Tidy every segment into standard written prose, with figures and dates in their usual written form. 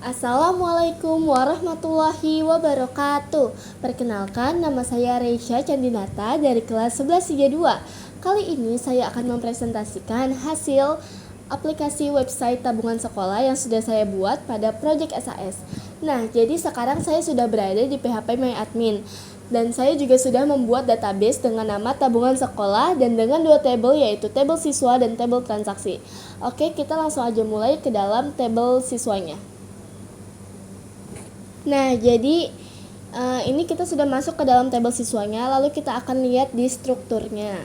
Assalamualaikum warahmatullahi wabarakatuh. Perkenalkan, nama saya Reisha Candinata dari kelas 1132. Kali ini saya akan mempresentasikan hasil aplikasi website tabungan sekolah yang sudah saya buat pada Project SAS. Nah, jadi sekarang saya sudah berada di PHP My Admin. Dan saya juga sudah membuat database dengan nama tabungan sekolah dan dengan dua tabel, yaitu tabel siswa dan tabel transaksi. Oke, kita langsung aja mulai ke dalam tabel siswanya. Nah, jadi ini kita sudah masuk ke dalam tabel siswanya, lalu kita akan lihat di strukturnya.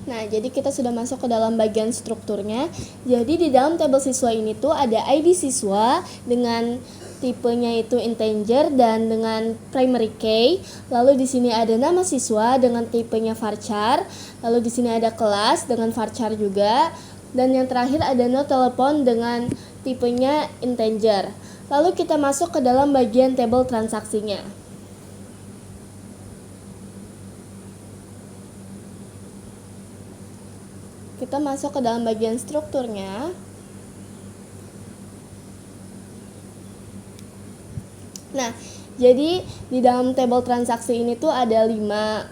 Nah, jadi kita sudah masuk ke dalam bagian strukturnya. Jadi di dalam tabel siswa ini tuh ada ID siswa dengan tipenya itu integer dan dengan primary key. Lalu di sini ada nama siswa dengan tipenya varchar. Lalu di sini ada kelas dengan varchar juga. Dan yang terakhir ada nomor telepon dengan tipenya integer. Lalu kita masuk ke dalam bagian tabel transaksinya. Kita masuk ke dalam bagian strukturnya. Nah, jadi di dalam tabel transaksi ini tuh ada 5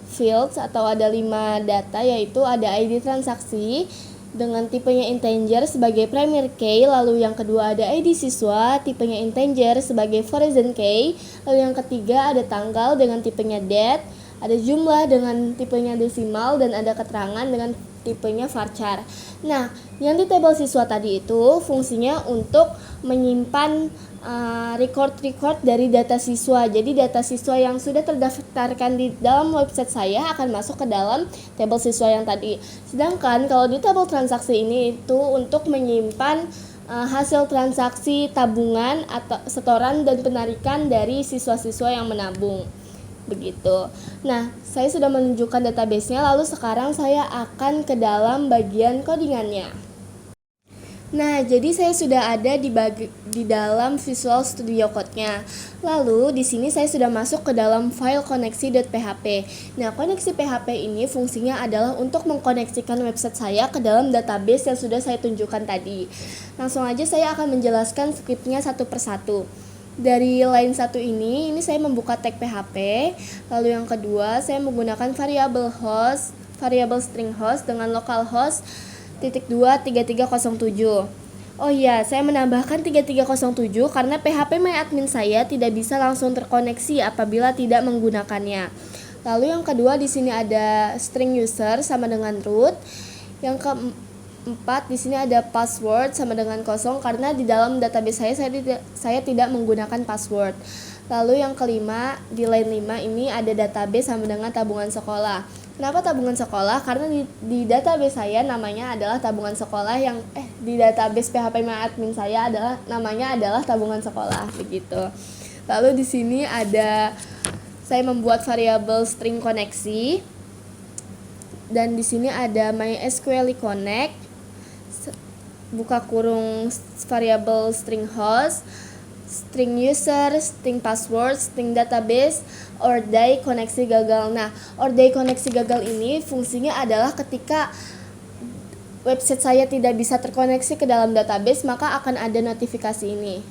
fields atau ada 5 data, yaitu ada ID transaksi dengan tipenya integer sebagai primary key, lalu yang kedua ada ID siswa tipenya integer sebagai foreign key, lalu yang ketiga ada tanggal dengan tipenya date, ada jumlah dengan tipenya desimal, dan ada keterangan dengan tipenya varchar. Nah, yang di tabel siswa tadi itu fungsinya untuk menyimpan record dari data siswa. Jadi data siswa yang sudah terdaftarkan di dalam website saya akan masuk ke dalam tabel siswa yang tadi. Sedangkan kalau di tabel transaksi ini itu untuk menyimpan hasil transaksi tabungan atau setoran dan penarikan dari siswa-siswa yang menabung. Begitu. Nah, saya sudah menunjukkan database-nya, lalu sekarang saya akan ke dalam bagian codingannya. Nah, jadi saya sudah ada di dalam Visual Studio Code-nya. Lalu di sini saya sudah masuk ke dalam file koneksi.php. Nah, koneksi PHP ini fungsinya adalah untuk mengkoneksikan website saya ke dalam database yang sudah saya tunjukkan tadi. Langsung aja saya akan menjelaskan script-nya satu persatu. Dari line 1 ini saya membuka tag PHP. Lalu yang kedua, saya menggunakan variabel string host dengan localhost /23307. Oh iya, saya menambahkan 3307 karena PHP My Admin saya tidak bisa langsung terkoneksi apabila tidak menggunakannya. Lalu yang kedua, di sini ada string user sama dengan root. Yang keempat, di sini ada password sama dengan kosong karena di dalam database saya tidak menggunakan password. Lalu yang kelima, di line 5 ini ada database sama dengan tabungan sekolah. Kenapa tabungan sekolah? Karena di database saya namanya adalah tabungan sekolah di database PHP My Admin saya namanya adalah tabungan sekolah begitu. Lalu di sini saya membuat variabel string koneksi. Dan di sini ada MySQL connect, buka kurung variabel string host, string user, string password, string database, or die koneksi gagal. Nah, or die koneksi gagal ini fungsinya adalah ketika website saya tidak bisa terkoneksi ke dalam database, maka akan ada notifikasi ini.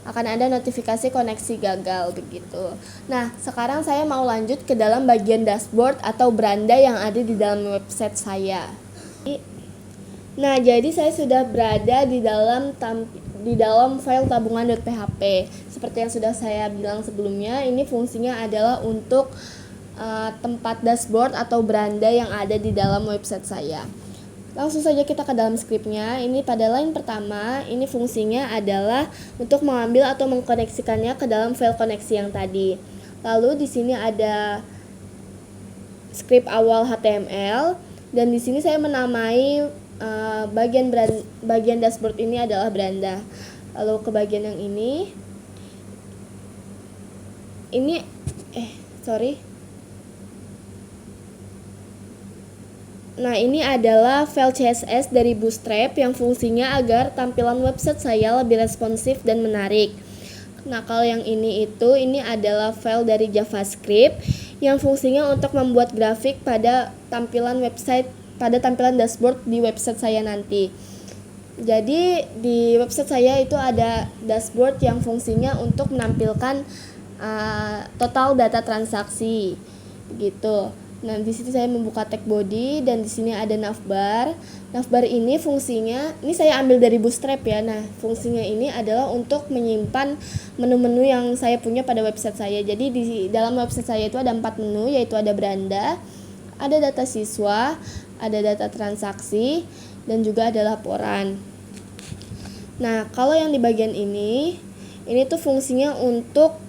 Akan ada notifikasi koneksi gagal begitu. Nah, sekarang saya mau lanjut ke dalam bagian dashboard atau beranda yang ada di dalam website saya. Nah, jadi saya sudah berada di dalam file tabungan.php. Seperti yang sudah saya bilang sebelumnya, ini fungsinya adalah untuk tempat dashboard atau beranda yang ada di dalam website saya. Langsung saja kita ke dalam scriptnya. Ini pada line pertama, ini fungsinya adalah untuk mengambil atau mengkoneksikannya ke dalam file koneksi yang tadi. Lalu di sini ada script awal HTML, dan di sini saya menamai bagian dashboard ini adalah beranda. Lalu ke bagian yang ini Nah, ini adalah file CSS dari Bootstrap yang fungsinya agar tampilan website saya lebih responsif dan menarik. Nah, kalau yang ini adalah file dari JavaScript yang fungsinya untuk membuat grafik pada tampilan dashboard di website saya nanti. Jadi di website saya itu ada dashboard yang fungsinya untuk menampilkan total data transaksi gitu. Nah, di sini saya membuka tag body dan di sini ada navbar. Navbar ini fungsinya, ini saya ambil dari Bootstrap ya. Nah, fungsinya ini adalah untuk menyimpan menu-menu yang saya punya pada website saya. Jadi di dalam website saya itu ada 4 menu, yaitu ada beranda, ada data siswa, ada data transaksi, dan juga ada laporan. Nah, kalau yang di bagian ini tuh fungsinya untuk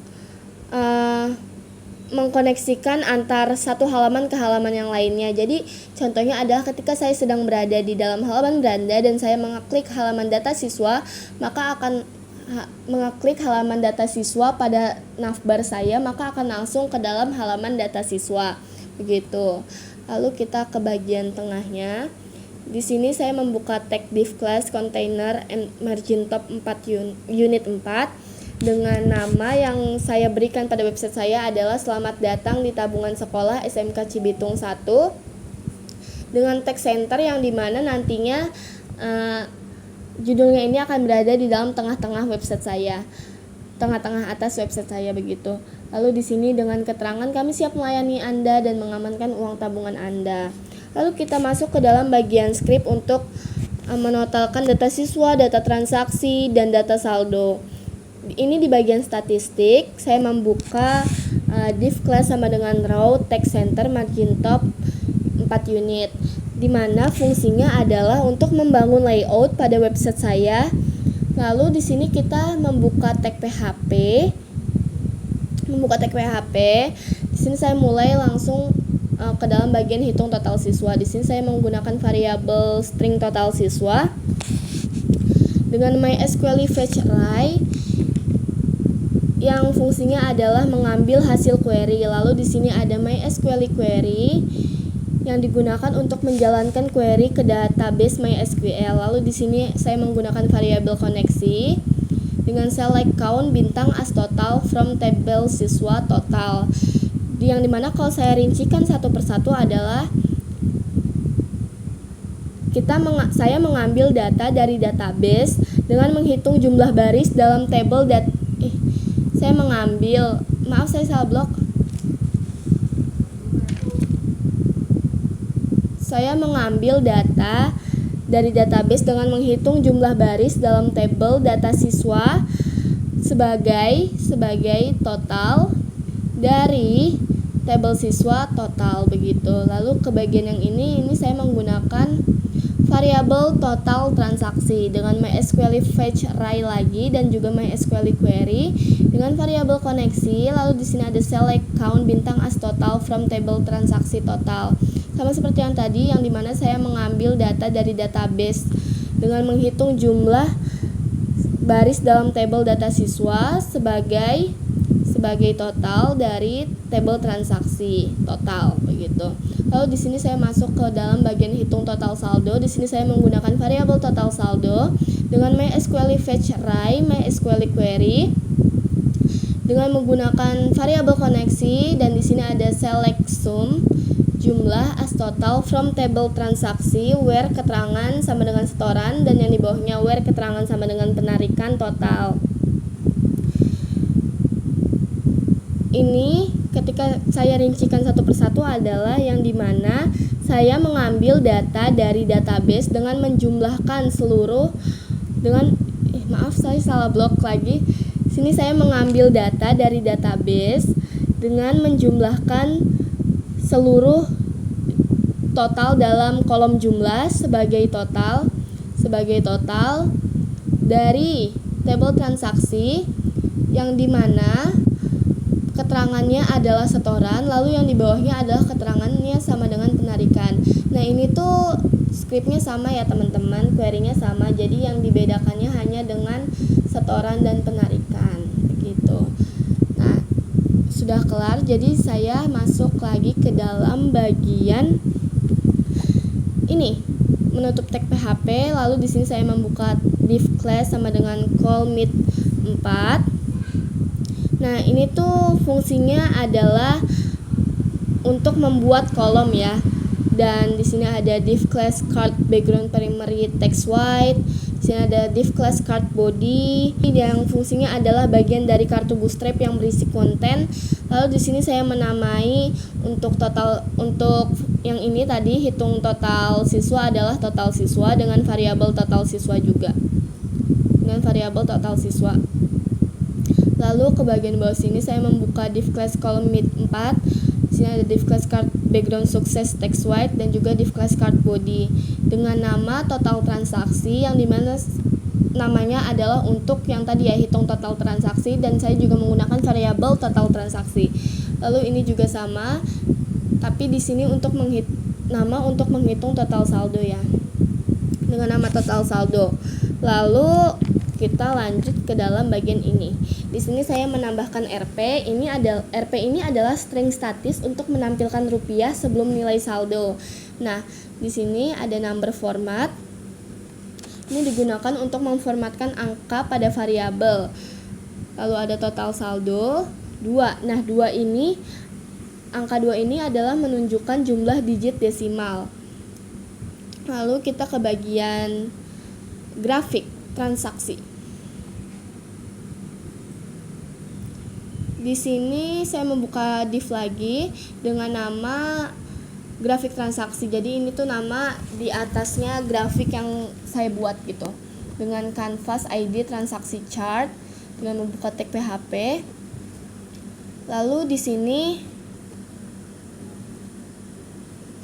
mengkoneksikan antar satu halaman ke halaman yang lainnya. Jadi contohnya adalah ketika saya sedang berada di dalam halaman beranda dan saya mengeklik halaman data siswa, maka akan mengeklik halaman data siswa pada navbar saya, maka akan langsung ke dalam halaman data siswa. Begitu. Lalu kita ke bagian tengahnya. Di sini saya membuka tag div class container and margin top 4 unit 4 dengan nama yang saya berikan pada website saya adalah Selamat Datang di Tabungan Sekolah SMK Cibitung 1 dengan tag center yang dimana nantinya judulnya ini akan berada di dalam tengah-tengah website saya, tengah-tengah atas website saya begitu. Lalu di sini dengan keterangan kami siap melayani Anda dan mengamankan uang tabungan Anda. Lalu kita masuk ke dalam bagian script untuk menotalkan data siswa, data transaksi, dan data saldo. Ini di bagian statistik, saya membuka div class sama dengan row, text center, margin top 4 unit, dimana fungsinya adalah untuk membangun layout pada website saya. Lalu di sini kita membuka tag PHP. Di sini saya mulai langsung ke dalam bagian hitung total siswa. Di sini saya menggunakan variabel string total siswa dengan MySQL fetch array yang fungsinya adalah mengambil hasil query. Lalu di sini ada MySQL query yang digunakan untuk menjalankan query ke database MySQL. Lalu di sini saya menggunakan variabel koneksi dengan select count bintang as total from table siswa total. Yang dimana kalau saya rincikan satu persatu adalah saya mengambil data dari database dengan menghitung jumlah baris dalam table Saya mengambil data dari database dengan menghitung jumlah baris dalam tabel data siswa sebagai total dari tabel siswa total begitu. Lalu ke bagian yang ini saya menggunakan variabel total transaksi dengan MySQL fetch array lagi dan juga MySQL query dengan variabel koneksi. Lalu di sini ada select count bintang as total from table transaksi total. Sama seperti yang tadi, yang dimana saya mengambil data dari database dengan menghitung jumlah baris dalam tabel data siswa sebagai total dari tabel transaksi total begitu. Lalu di sini saya masuk ke dalam bagian hitung total saldo. Di sini saya menggunakan variabel total saldo dengan MySQL fetch array, MySQL query dengan menggunakan variabel koneksi, dan di sini ada select sum jumlah as total from table transaksi where keterangan sama dengan setoran, dan yang di bawahnya where keterangan sama dengan penarikan total. Ini ketika saya rincikan satu persatu adalah yang dimana saya mengambil data dari database dengan menjumlahkan seluruh saya salah blok lagi. Sini saya mengambil data dari database dengan menjumlahkan seluruh total dalam kolom jumlah sebagai total dari tabel transaksi yang dimana keterangannya adalah setoran, lalu yang di bawahnya adalah keterangannya sama dengan penarikan. Nah, ini tuh scriptnya sama ya teman-teman, query-nya sama, jadi yang dibedakannya hanya dengan setoran dan penarikan begitu. Nah, sudah kelar, jadi saya masuk lagi ke dalam bagian ini, menutup tag PHP. Lalu di sini saya membuka div class sama dengan call meet 4. Nah, ini tuh fungsinya adalah untuk membuat kolom ya. Dan di sini ada div class card background primary text white. Di Di sini ada div class card body yang fungsinya adalah bagian dari kartu bootstrap yang berisi konten. Lalu di sini saya menamai untuk yang ini tadi hitung total siswa adalah total siswa dengan variabel total siswa juga. Lalu ke bagian bawah sini saya membuka div class column mid 4. Di sini ada div class card background sukses text white dan juga div class card body dengan nama total transaksi yang dimana namanya adalah untuk yang tadi ya hitung total transaksi, dan saya juga menggunakan variabel total transaksi. Lalu ini juga sama, tapi di sini untuk menghitung total saldo ya, dengan nama total saldo. Lalu kita lanjut ke dalam bagian ini. Di sini saya menambahkan RP. RP ini adalah string statis untuk menampilkan rupiah sebelum nilai saldo. Nah, di sini ada number format. Ini digunakan untuk memformatkan angka pada variabel. Lalu ada total saldo 2. Nah, angka 2 ini adalah menunjukkan jumlah digit desimal. Lalu kita ke bagian grafik transaksi. Di sini saya membuka div lagi dengan nama grafik transaksi. Jadi ini tuh nama di atasnya grafik yang saya buat gitu. Dengan canvas ID transaksi chart dengan membuka tag PHP. Lalu di sini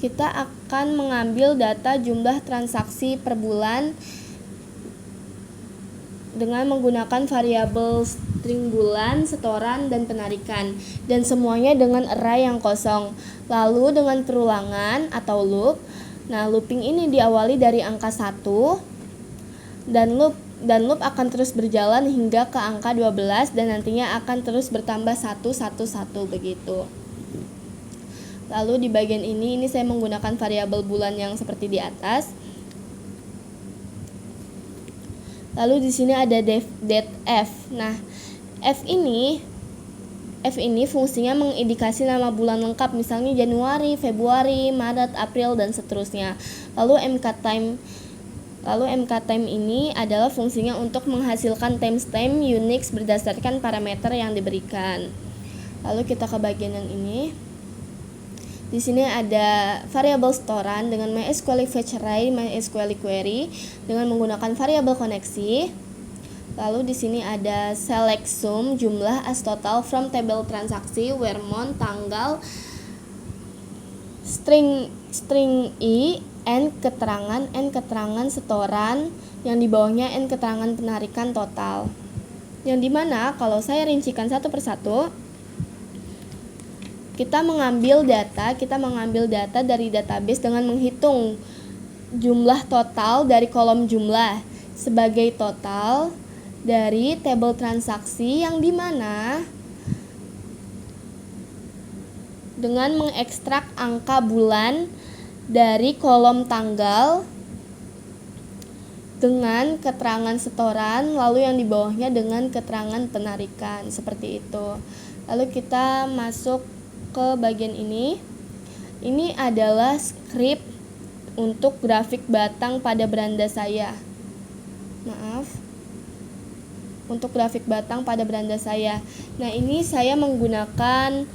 kita akan mengambil data jumlah transaksi per bulan dengan menggunakan variabel string bulan, setoran, dan penarikan, dan semuanya dengan array yang kosong. Lalu dengan perulangan atau loop. Nah, looping ini diawali dari angka 1 dan loop akan terus berjalan hingga ke angka 12 dan nantinya akan terus bertambah 1 begitu. Lalu di bagian ini saya menggunakan variabel bulan yang seperti di atas. Lalu di sini ada date f. Nah, f ini fungsinya mengindikasi nama bulan lengkap, misalnya Januari, Februari, Maret, April, dan seterusnya. Lalu mktime ini adalah fungsinya untuk menghasilkan timestamp Unix berdasarkan parameter yang diberikan. Lalu kita ke bagian yang ini. Di sini ada variabel storan dengan MySQL fetch array, MySQL query dengan menggunakan variabel koneksi. Lalu di sini ada select sum jumlah as total from table transaksi where month tanggal string i n keterangan setoran yang di bawahnya n keterangan penarikan total. Yang dimana kalau saya rincikan satu persatu, kita mengambil data dari database dengan menghitung jumlah total dari kolom jumlah sebagai total dari table transaksi, yang dimana dengan mengekstrak angka bulan dari kolom tanggal dengan keterangan setoran, lalu yang di bawahnya dengan keterangan penarikan, seperti itu. Lalu kita masuk ke bagian ini. Ini adalah script untuk grafik batang pada beranda saya. Untuk grafik batang pada beranda saya. Nah, ini saya menggunakan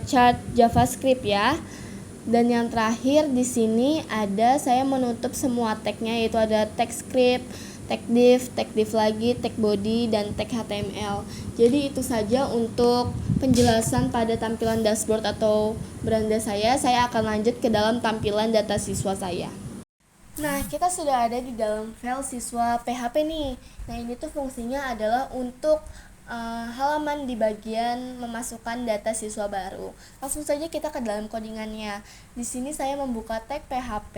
chart JavaScript ya. Dan yang terakhir di sini saya menutup semua tag-nya, yaitu ada tag script, tag div lagi, tag body, dan tag HTML. Jadi itu saja untuk penjelasan pada tampilan dashboard atau beranda saya. Saya akan lanjut ke dalam tampilan data siswa saya. Nah, kita sudah ada di dalam file siswa PHP nih. Nah, ini tuh fungsinya adalah untuk halaman di bagian memasukkan data siswa baru. Langsung saja kita ke dalam codingannya. Di sini saya membuka tag PHP,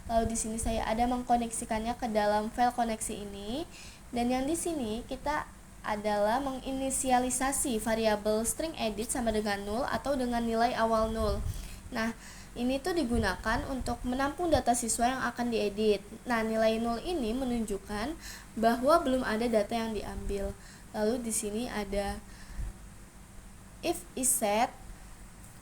lalu di sini saya ada mengkoneksikannya ke dalam file koneksi ini. Dan yang di sini kita adalah menginisialisasi variabel string edit sama dengan 0 atau dengan nilai awal 0. Nah, ini tuh digunakan untuk menampung data siswa yang akan diedit. Nah, nilai 0 ini menunjukkan bahwa belum ada data yang diambil. Lalu di sini ada if is set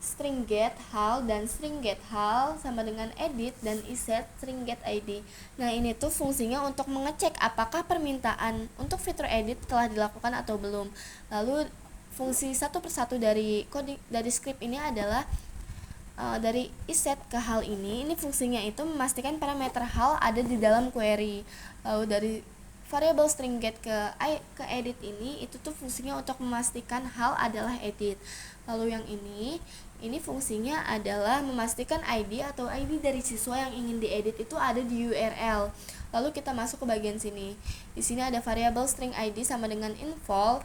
string get hal dan string get hal sama dengan edit dan iset string get id. Nah, ini tuh fungsinya untuk mengecek apakah permintaan untuk fitur edit telah dilakukan atau belum. Lalu fungsi satu persatu dari script ini adalah dari iset ke hal ini fungsinya itu memastikan parameter hal ada di dalam query. Lalu dari variable string get ke edit itu tuh fungsinya untuk memastikan hal adalah edit. Lalu yang ini fungsinya adalah memastikan ID atau ID dari siswa yang ingin diedit itu ada di URL. Lalu kita masuk ke bagian sini. Di sini ada variable string ID sama dengan info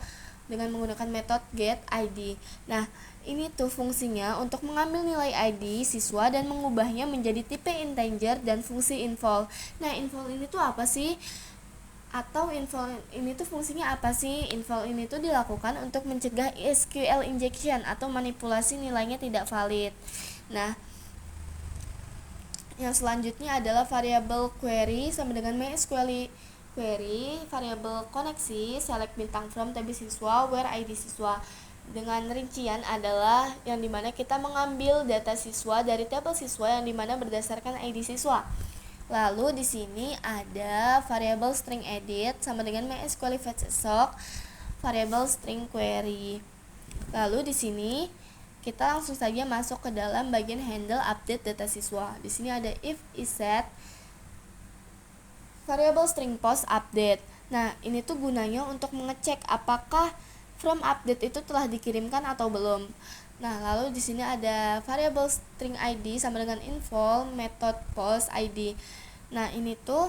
dengan menggunakan metode get ID. Nah, ini tuh fungsinya untuk mengambil nilai ID siswa dan mengubahnya menjadi tipe integer dan fungsi info. Nah, info ini tuh apa sih? Atau info ini tuh fungsinya apa sih? Info ini tuh dilakukan untuk mencegah SQL injection atau manipulasi nilainya tidak valid. Nah, yang selanjutnya adalah variable query sama dengan MySQL query, variable koneksi, select bintang from table siswa, where ID siswa. Dengan rincian adalah yang dimana kita mengambil data siswa dari tabel siswa yang dimana berdasarkan ID siswa. Lalu di sini ada variable string edit sama dengan MySQL fetch assoc, variable string query. Lalu di sini kita langsung saja masuk ke dalam bagian handle update data siswa. Di sini ada if iset variable string post update. Nah, ini tuh gunanya untuk mengecek apakah from update itu telah dikirimkan atau belum. Nah, lalu di sini ada variable string ID sama dengan info method post ID. Nah, ini tuh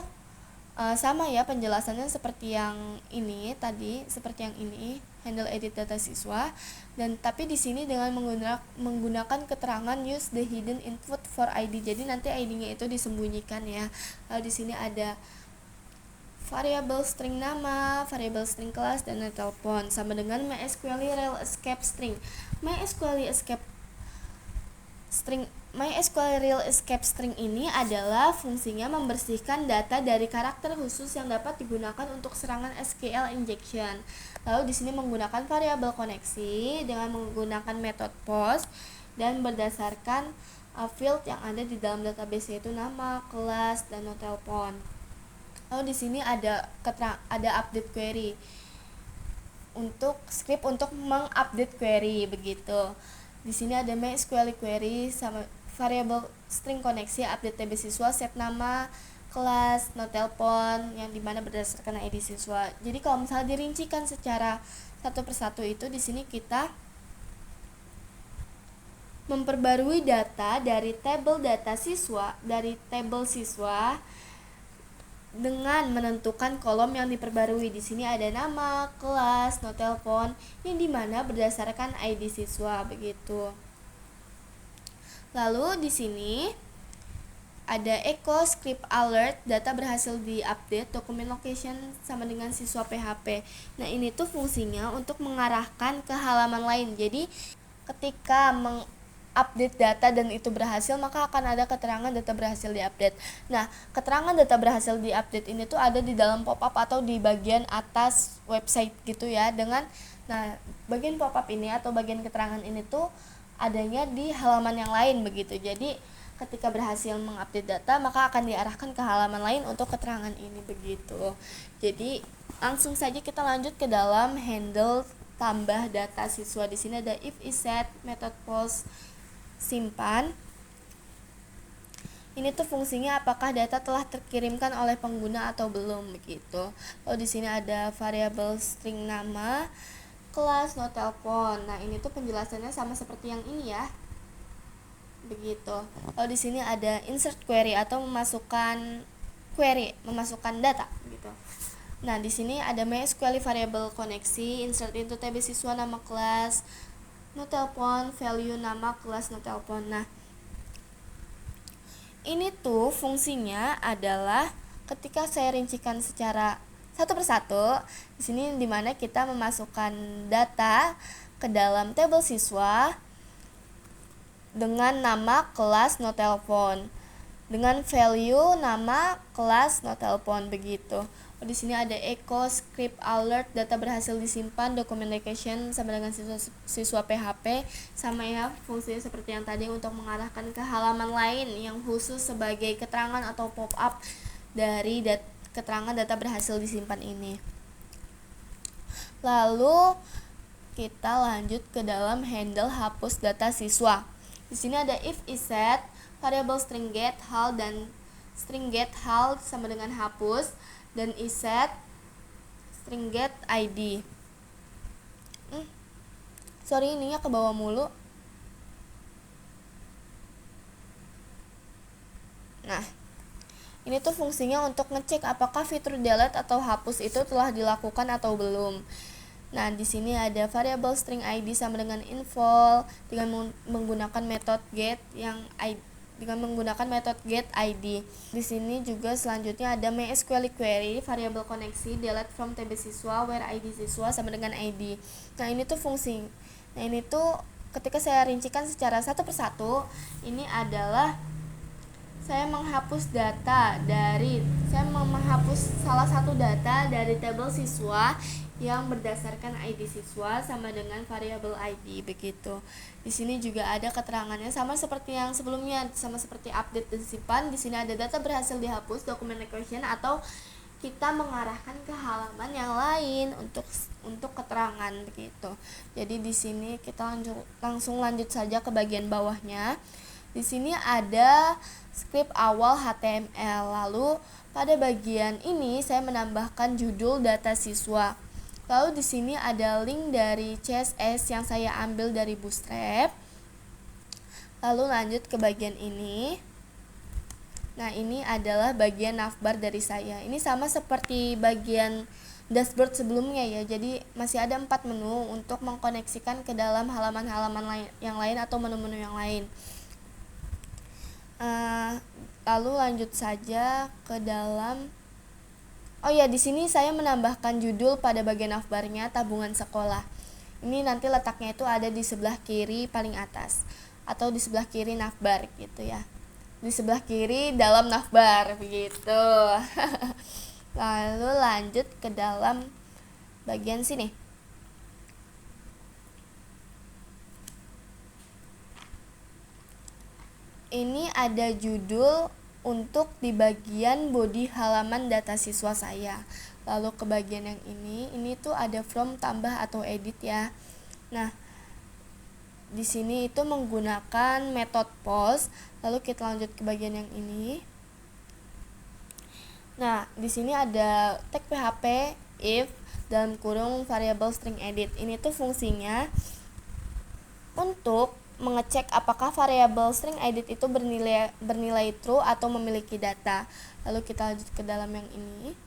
sama ya penjelasannya seperti yang ini tadi, seperti yang ini, handle edit data siswa. Dan tapi di sini dengan menggunakan keterangan use the hidden input for ID. Jadi nanti ID-nya itu disembunyikan ya. Lalu di sini ada variable string nama, variable string kelas, dan telepon sama dengan MySQL rel escape string. MySQL rel escape string ini adalah fungsinya membersihkan data dari karakter khusus yang dapat digunakan untuk serangan SQL injection. Lalu di sini menggunakan variabel koneksi dengan menggunakan metode post dan berdasarkan field yang ada di dalam database yaitu nama, kelas, dan telepon. Lalu di sini ada update query untuk script untuk mengupdate query begitu. Di sini ada MySQL query sama variable string koneksi update table siswa, set nama, kelas, telepon yang dimana berdasarkan ID siswa. Jadi kalau misalnya dirincikan secara satu persatu itu di sini kita memperbarui data dari tabel siswa dengan menentukan kolom yang diperbarui. Di sini ada nama, kelas, telepon yang dimana berdasarkan ID siswa begitu. Lalu di sini ada echo script alert data berhasil diupdate dokumen location sama dengan siswa PHP. Nah, ini tuh fungsinya untuk mengarahkan ke halaman lain. Jadi ketika update data dan itu berhasil, maka akan ada keterangan data berhasil diupdate. Nah, keterangan data berhasil diupdate ini tuh ada di dalam pop-up atau di bagian atas website gitu ya. Bagian pop-up ini atau bagian keterangan ini tuh adanya di halaman yang lain begitu. Jadi, ketika berhasil mengupdate data, maka akan diarahkan ke halaman lain untuk keterangan ini begitu. Jadi, langsung saja kita lanjut ke dalam handle tambah data siswa. Di sini ada if iset method post simpan. Ini tuh fungsinya apakah data telah terkirimkan oleh pengguna atau belum begitu. Lalu di sini ada variable string nama, kelas, telepon. Nah, ini tuh penjelasannya sama seperti yang ini ya. Begitu. Lalu di sini ada insert query atau memasukkan data gitu. Nah, di sini ada MySQL variable koneksi, insert into table siswa nama kelas, telepon, value nama kelas, telepon. Nah, ini tuh fungsinya adalah ketika saya rincikan secara satu persatu, di sini dimana kita memasukkan data ke dalam tabel siswa dengan nama, kelas, telepon, dengan value nama, kelas, telepon begitu. Di sini ada echo, script alert, data berhasil disimpan, documentation sama dengan siswa PHP, sama ya fungsinya seperti yang tadi untuk mengarahkan ke halaman lain yang khusus sebagai keterangan atau pop-up dari keterangan data berhasil disimpan ini. Lalu kita lanjut ke dalam handle hapus data siswa. Di sini ada if iset, variable string get hal dan string get hal sama dengan hapus, dan iset string get id. Sorry, ininya ke bawah mulu. Nah, ini tuh fungsinya untuk ngecek apakah fitur delete atau hapus itu telah dilakukan atau belum. Nah, di sini ada variable string id sama dengan info dengan menggunakan metode get id. Di sini juga selanjutnya ada MySQL query, variable koneksi, delete from tb siswa, where id siswa sama dengan id. Nah, ini tuh fungsi. Nah, ini tuh ketika saya rincikan secara satu persatu, ini adalah saya menghapus salah satu data dari tabel siswa yang berdasarkan ID siswa sama dengan variabel ID begitu. Di sini juga ada keterangannya sama seperti yang sebelumnya, sama seperti update dan simpan. Di sini ada data berhasil dihapus, documentation atau kita mengarahkan ke halaman yang lain untuk keterangan begitu. Jadi di sini kita langsung lanjut saja ke bagian bawahnya. Di sini ada script awal HTML. Lalu pada bagian ini saya menambahkan judul data siswa. Lalu di sini ada link dari CSS yang saya ambil dari Bootstrap. Lalu lanjut ke bagian ini. Nah, ini adalah bagian navbar dari saya. Ini sama seperti bagian dashboard sebelumnya ya. Jadi masih ada 4 menu untuk mengkoneksikan ke dalam halaman-halaman yang lain atau menu-menu yang lain. Lalu lanjut saja ke dalam. Oh ya, di sini saya menambahkan judul pada bagian navbarnya tabungan sekolah. Ini nanti letaknya itu ada di sebelah kiri paling atas atau di sebelah kiri navbar gitu ya. Di sebelah kiri dalam navbar begitu. Lalu lanjut ke dalam bagian sini. Ini ada judul untuk di bagian body halaman data siswa saya. Lalu ke bagian yang ini tuh ada from, tambah atau edit ya. Nah, di sini itu menggunakan metode post. Lalu kita lanjut ke bagian yang ini. Nah, di sini ada tag PHP if dalam kurung variable string edit. Ini tuh fungsinya untuk mengecek apakah variabel string edit itu bernilai true atau memiliki data. Lalu kita lanjut ke dalam yang ini.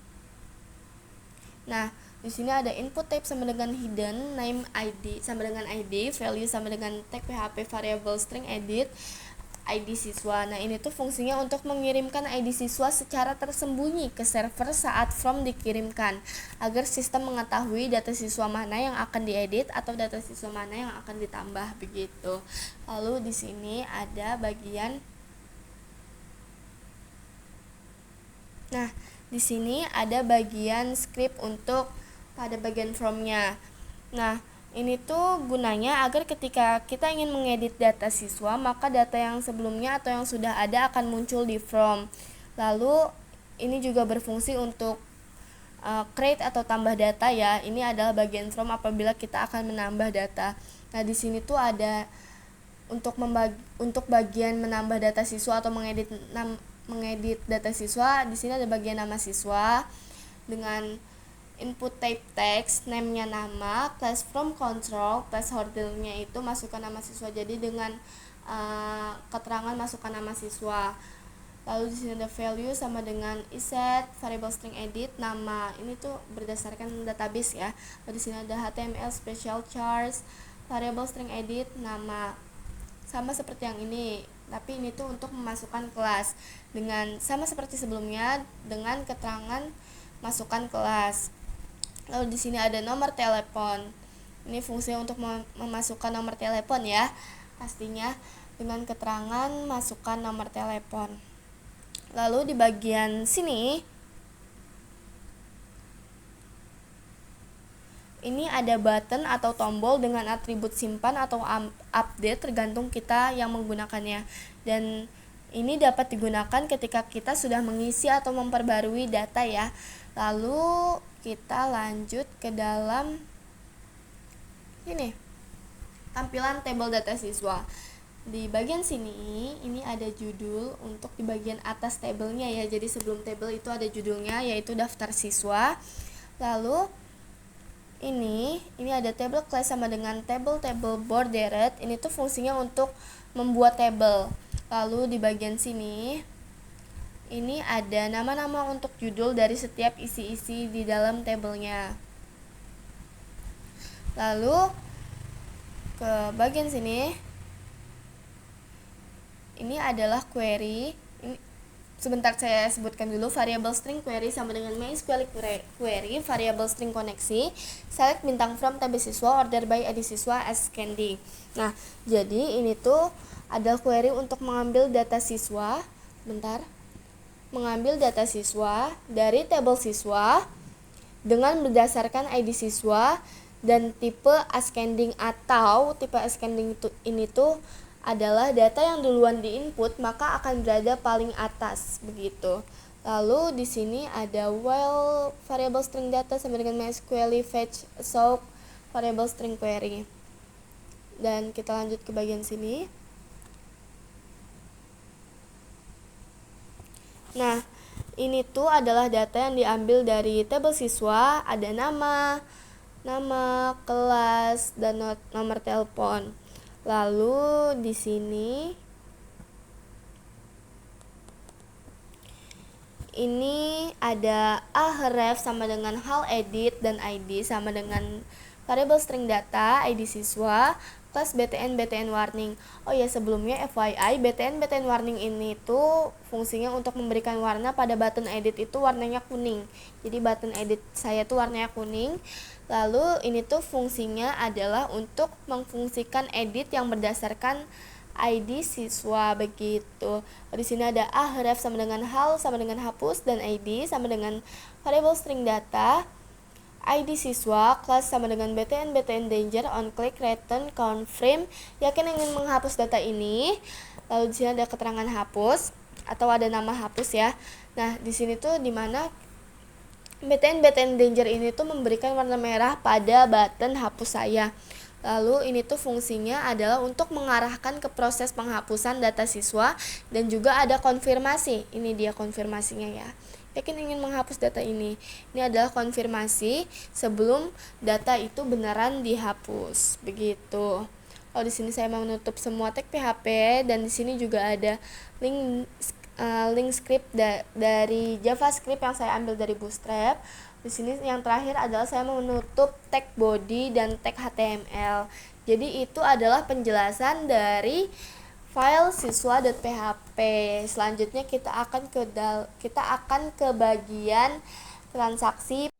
Nah, di sini ada input type sama dengan hidden, name ID sama dengan ID, value sama dengan tag PHP variable string edit, ID siswa. Nah, ini tuh fungsinya untuk mengirimkan ID siswa secara tersembunyi ke server saat from dikirimkan, agar sistem mengetahui data siswa mana yang akan diedit atau data siswa mana yang akan ditambah begitu. Lalu di sini ada bagian. Nah, di sini ada bagian script untuk pada bagian from-nya. Nah, ini tuh gunanya agar ketika kita ingin mengedit data siswa, maka data yang sebelumnya atau yang sudah ada akan muncul di from. Lalu ini juga berfungsi untuk create atau tambah data ya. Ini adalah bagian from apabila kita akan menambah data. Nah, di sini tuh ada untuk bagian menambah data siswa atau mengedit data siswa. Di sini ada bagian nama siswa dengan input type text, name-nya nama, class from control, placeholder-nya itu masukkan nama siswa. Jadi dengan keterangan masukkan nama siswa. Lalu di sini ada value sama dengan iset, variable string edit, nama. Ini tuh berdasarkan database ya. Lalu di sini ada HTML special charts, variable string edit, nama. Sama seperti yang ini, tapi ini tuh untuk memasukkan kelas dengan sama seperti sebelumnya dengan keterangan masukkan kelas. Lalu di sini ada nomor telepon. Ini fungsinya untuk memasukkan nomor telepon ya. Pastinya dengan keterangan masukkan nomor telepon. Lalu di bagian sini ini ada button atau tombol dengan atribut simpan atau update tergantung kita yang menggunakannya. Dan ini dapat digunakan ketika kita sudah mengisi atau memperbarui data ya. Lalu kita lanjut ke dalam ini tampilan tabel data siswa. Di bagian sini ini ada judul untuk di bagian atas tabelnya ya. Jadi sebelum tabel itu ada judulnya yaitu daftar siswa. Lalu ini ada table class sama dengan table bordered. Ini tuh fungsinya untuk membuat tabel. Lalu di bagian sini ini ada nama-nama untuk judul dari setiap isi-isi di dalam tabelnya. Lalu ke bagian sini ini adalah query. Ini sebentar saya sebutkan dulu. Variable string query sama dengan MySQL query. Variable string koneksi. Select bintang from tabel siswa, order by ID siswa, ascending. Nah, jadi ini tuh ada query untuk mengambil data siswa. Mengambil data siswa dari tabel siswa dengan berdasarkan ID siswa dan tipe ascending, atau tipe ascending ini tuh adalah data yang duluan diinput maka akan berada paling atas begitu. Lalu di sini ada while variable string data sama dengan MySQL fetch soak variable string query. Dan kita lanjut ke bagian sini. Nah, ini tuh adalah data yang diambil dari tabel siswa, ada nama, kelas, dan nomor telepon. Lalu di sini ini ada href sama dengan hal edit dan ID sama dengan variable string data, ID siswa, plus BTN warning. Oh ya, sebelumnya FYI, BTN warning ini tuh fungsinya untuk memberikan warna pada button edit itu warnanya kuning. Jadi button edit saya tuh warnanya kuning. Lalu ini tuh fungsinya adalah untuk memfungsikan edit yang berdasarkan ID siswa begitu. Di sini ada href sama dengan hal sama dengan hapus dan ID sama dengan variable string data, ID siswa, kelas sama dengan BTN danger, on click, return, confirm, yakin ingin menghapus data ini. Lalu di sini ada keterangan hapus atau ada nama hapus ya. Nah, di sini tuh dimana BTN danger ini tuh memberikan warna merah pada button hapus saya. Lalu ini tuh fungsinya adalah untuk mengarahkan ke proses penghapusan data siswa dan juga ada konfirmasi. Ini dia konfirmasinya ya. Yakin ingin menghapus data ini. Ini adalah konfirmasi sebelum data itu beneran dihapus. Begitu. Oh, di sini saya mau menutup semua tag PHP dan di sini juga ada link script dari JavaScript yang saya ambil dari Bootstrap. Di sini yang terakhir adalah saya mau menutup tag body dan tag HTML. Jadi itu adalah penjelasan dari file siswa.php. Selanjutnya kita akan ke bagian transaksi.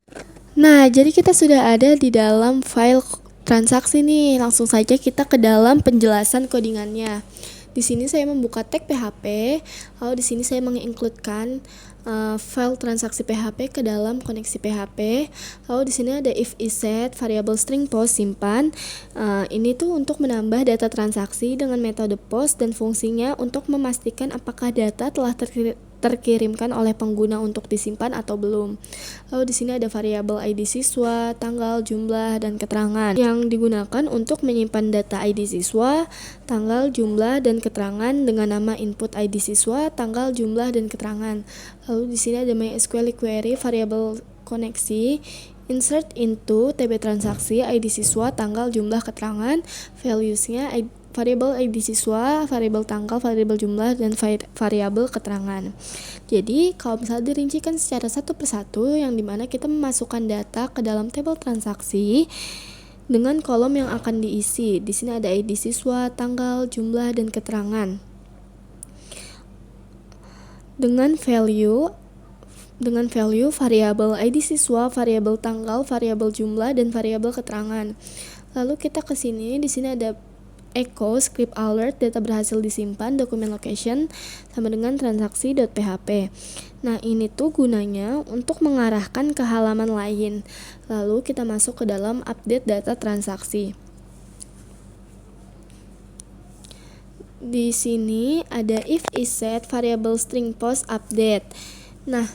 Nah, jadi kita sudah ada di dalam file transaksi nih. Langsung saja kita ke dalam penjelasan codingannya. Di sini saya membuka tag PHP, lalu di sini saya mengincludekan file transaksi PHP ke dalam koneksi PHP. Lalu di sini ada if iset variable string post simpan. Ini tuh untuk menambah data transaksi dengan metode post dan fungsinya untuk memastikan apakah data telah terkirimkan oleh pengguna untuk disimpan atau belum. Lalu di sini ada variabel ID siswa, tanggal, jumlah, dan keterangan yang digunakan untuk menyimpan data ID siswa, tanggal, jumlah, dan keterangan dengan nama input ID siswa, tanggal, jumlah, dan keterangan. Lalu di sini ada MySQL query variabel koneksi, insert into TB transaksi, ID siswa, tanggal, jumlah, keterangan, values-nya variabel ID siswa, variabel tanggal, variabel jumlah, dan variabel keterangan. Jadi kalau misalnya dirincikan secara satu persatu, yang dimana kita memasukkan data ke dalam tabel transaksi dengan kolom yang akan diisi. Di sini ada ID siswa, tanggal, jumlah, dan keterangan. Dengan value variabel ID siswa, variabel tanggal, variabel jumlah, dan variabel keterangan. Lalu kita ke sini, di sini ada echo script alert data berhasil disimpan, dokumen location sama dengan transaksi.php. Nah, ini tuh gunanya untuk mengarahkan ke halaman lain. Lalu kita masuk ke dalam update data transaksi. Di sini ada if is set variable string post update. Nah,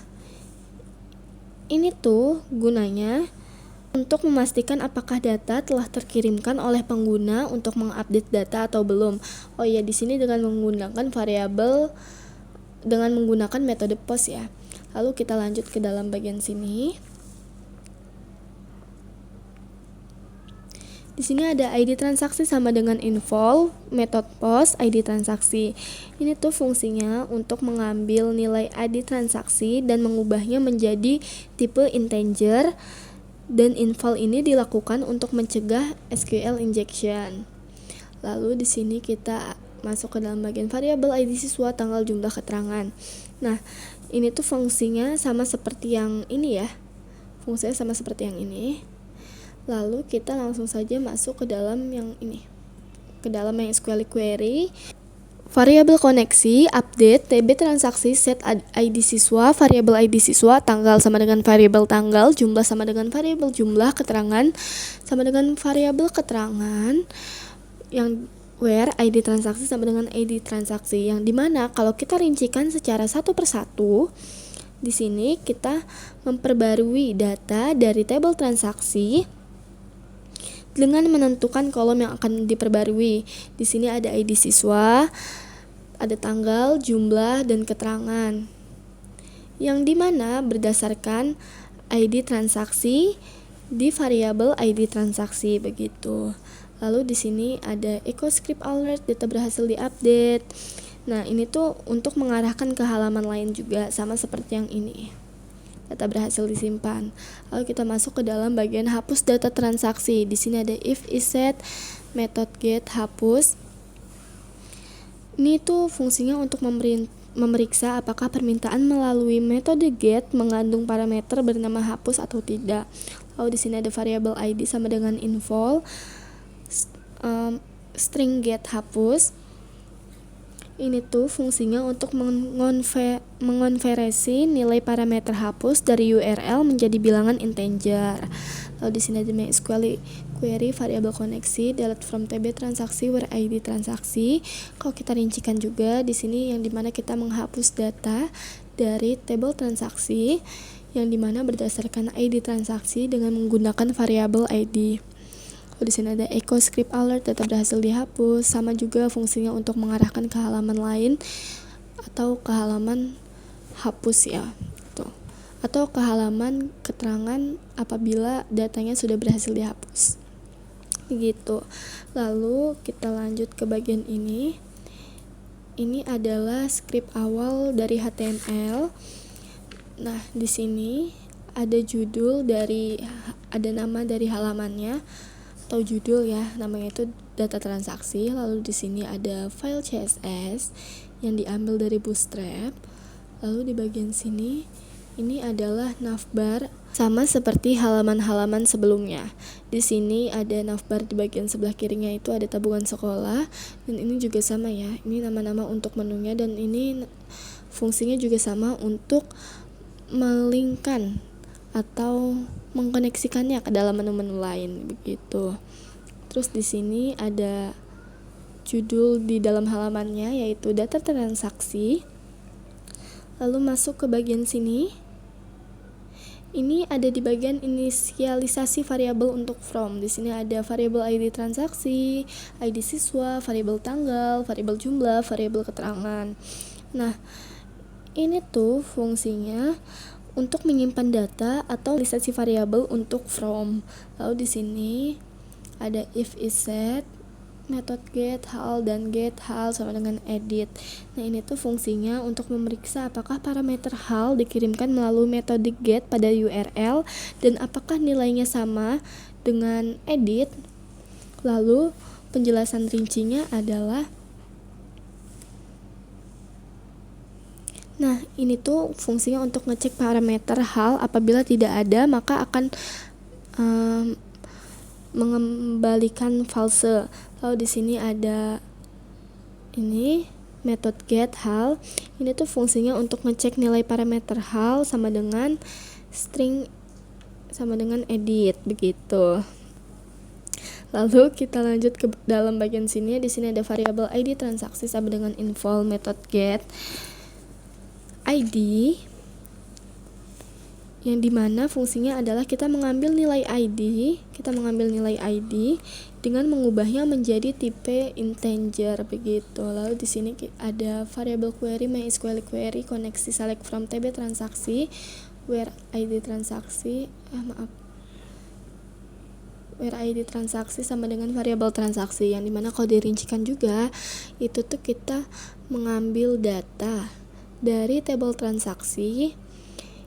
ini tuh gunanya untuk memastikan apakah data telah terkirimkan oleh pengguna untuk mengupdate data atau belum. Oh iya, di sini dengan menggunakan variabel dengan menggunakan metode post ya. Lalu kita lanjut ke dalam bagian sini. Di sini ada ID transaksi sama dengan involve, method post, ID transaksi. Ini tuh fungsinya untuk mengambil nilai ID transaksi dan mengubahnya menjadi tipe integer. Dan involve ini dilakukan untuk mencegah SQL injection. Lalu di sini kita masuk ke dalam bagian variabel ID siswa, tanggal, jumlah, keterangan. Nah, ini tuh fungsinya sama seperti yang ini ya. Fungsinya sama seperti yang ini. Lalu kita langsung saja masuk ke dalam yang ini. Ke dalam yang SQL query. Variabel koneksi, update, TB transaksi, set ID siswa, variabel ID siswa, tanggal sama dengan variabel tanggal, jumlah sama dengan variabel jumlah, keterangan sama dengan variabel keterangan, yang where ID transaksi sama dengan ID transaksi, yang dimana kalau kita rincikan secara satu persatu, di sini kita memperbarui data dari tabel transaksi dengan menentukan kolom yang akan diperbarui. Di sini ada ID siswa, ada tanggal, jumlah, dan keterangan. Yang dimana berdasarkan ID transaksi di variabel ID transaksi begitu. Lalu di sini ada echo script alert, data berhasil diupdate. Nah, ini tuh untuk mengarahkan ke halaman lain juga, sama seperti yang ini. Data berhasil disimpan. Lalu kita masuk ke dalam bagian hapus data transaksi. Di sini ada if is set, method get, hapus. Ini tuh fungsinya untuk memeriksa apakah permintaan melalui metode get mengandung parameter bernama hapus atau tidak. Lalu di sini ada variabel ID sama dengan info, string get hapus. Ini tuh fungsinya untuk mengonversi nilai parameter hapus dari URL menjadi bilangan integer. Lalu di sini ada MySQL query variabel koneksi delete from TB transaksi where ID transaksi. Kalau kita rincikan juga di sini yang dimana kita menghapus data dari table transaksi yang dimana berdasarkan ID transaksi dengan menggunakan variabel ID. Di sini ada echo script alert, data berhasil dihapus, sama juga fungsinya untuk mengarahkan ke halaman lain atau ke halaman hapus ya, tuh. Atau ke halaman keterangan apabila datanya sudah berhasil dihapus. Begitu. Lalu kita lanjut ke bagian ini. Ini adalah script awal dari HTML. Nah, di sini ada judul dari, ada nama dari halamannya atau judul ya, namanya itu data transaksi. Lalu di sini ada file CSS yang diambil dari Bootstrap. Lalu di bagian sini ini adalah navbar sama seperti halaman-halaman sebelumnya. Di sini ada navbar di bagian sebelah kirinya itu ada tabungan sekolah, dan ini juga sama ya. Ini nama-nama untuk menunya, dan ini fungsinya juga sama untuk melingkan atau mengkoneksikannya ke dalam menu-menu lain begitu. Terus di sini ada judul di dalam halamannya yaitu data transaksi. Lalu masuk ke bagian sini. Ini ada di bagian inisialisasi variabel untuk from. Di sini ada variabel ID transaksi, ID siswa, variabel tanggal, variabel jumlah, variabel keterangan. Nah, ini tuh fungsinya untuk menyimpan data atau inisialisasi variabel untuk from. Lalu di sini ada if is set, method get hal, dan get hal sama dengan edit. Nah, ini tuh fungsinya untuk memeriksa apakah parameter hal dikirimkan melalui metode get pada URL dan apakah nilainya sama dengan edit. Lalu penjelasan rincinya adalah, nah, ini tuh fungsinya untuk ngecek parameter hal. Apabila tidak ada, maka akan mengembalikan false. Lalu di sini ada ini method get hal. Ini tuh fungsinya untuk ngecek nilai parameter hal sama dengan string sama dengan edit begitu. Lalu kita lanjut ke dalam bagian sini. Di sini ada variabel ID transaksi sama dengan involve method get ID, yang dimana fungsinya adalah kita mengambil nilai ID dengan mengubahnya menjadi tipe integer begitu. Lalu di sini ada variabel query MySQL query koneksi select from TB transaksi where ID transaksi sama dengan variabel transaksi, yang dimana kalau dirincikan juga itu tuh kita mengambil data dari tabel transaksi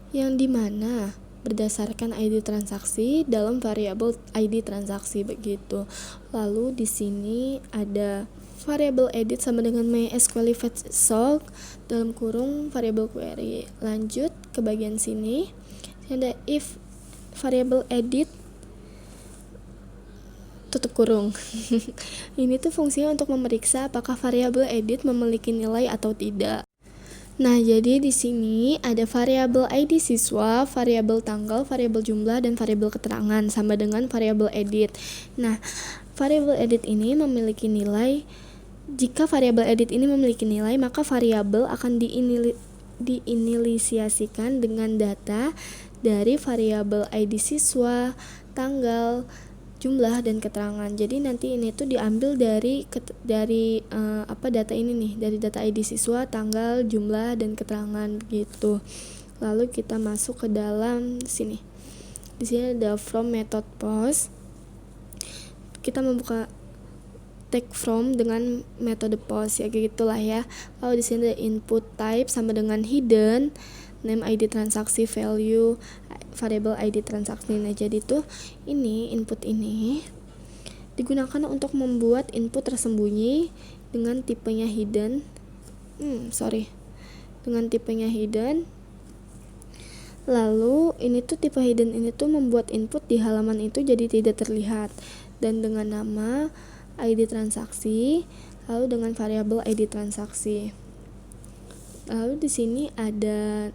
yang dimana berdasarkan ID transaksi dalam variabel ID transaksi begitu. Lalu di sini ada variabel edit sama dengan MySQL fetch sock dalam kurung variabel query. Lanjut ke bagian sini ada if variabel edit tutup kurung. Ini tuh fungsinya untuk memeriksa apakah variabel edit memiliki nilai atau tidak. Nah, jadi di sini ada variabel ID siswa, variabel tanggal, variabel jumlah, dan variabel keterangan sama dengan variabel edit. Nah, variabel edit ini memiliki nilai. Jika variabel edit ini memiliki nilai, maka variabel akan diinisiasikan dengan data dari variabel ID siswa, tanggal, jumlah, dan keterangan. Jadi nanti ini tuh diambil dari data ini nih, dari data ID siswa, tanggal, jumlah, dan keterangan gitu. Lalu kita masuk ke dalam sini. Di sini ada from method post. Kita membuka tag from dengan metode post ya, gitulah ya. Lalu di sini ada input type sama dengan hidden, name ID transaksi, value variable ID transaksi. Nah, jadi tuh ini input ini digunakan untuk membuat input tersembunyi dengan tipenya hidden. Dengan tipenya hidden. Lalu ini tuh tipe hidden ini tuh membuat input di halaman itu jadi tidak terlihat, dan dengan nama ID transaksi, lalu dengan variabel ID transaksi. Lalu di sini ada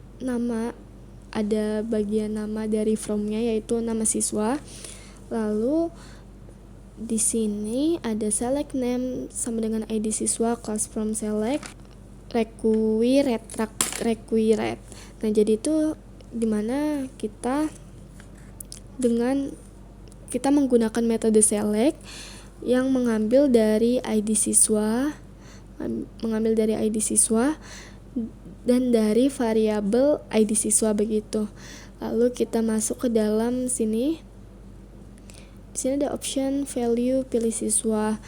bagian nama dari from-nya, yaitu nama siswa. Lalu di sini ada select name sama dengan ID siswa, class from select, require. Nah, jadi itu dimana kita menggunakan metode select yang mengambil dari ID siswa dan dari variabel ID siswa begitu. Lalu kita masuk ke dalam sini. Di sini ada option value pilih siswa.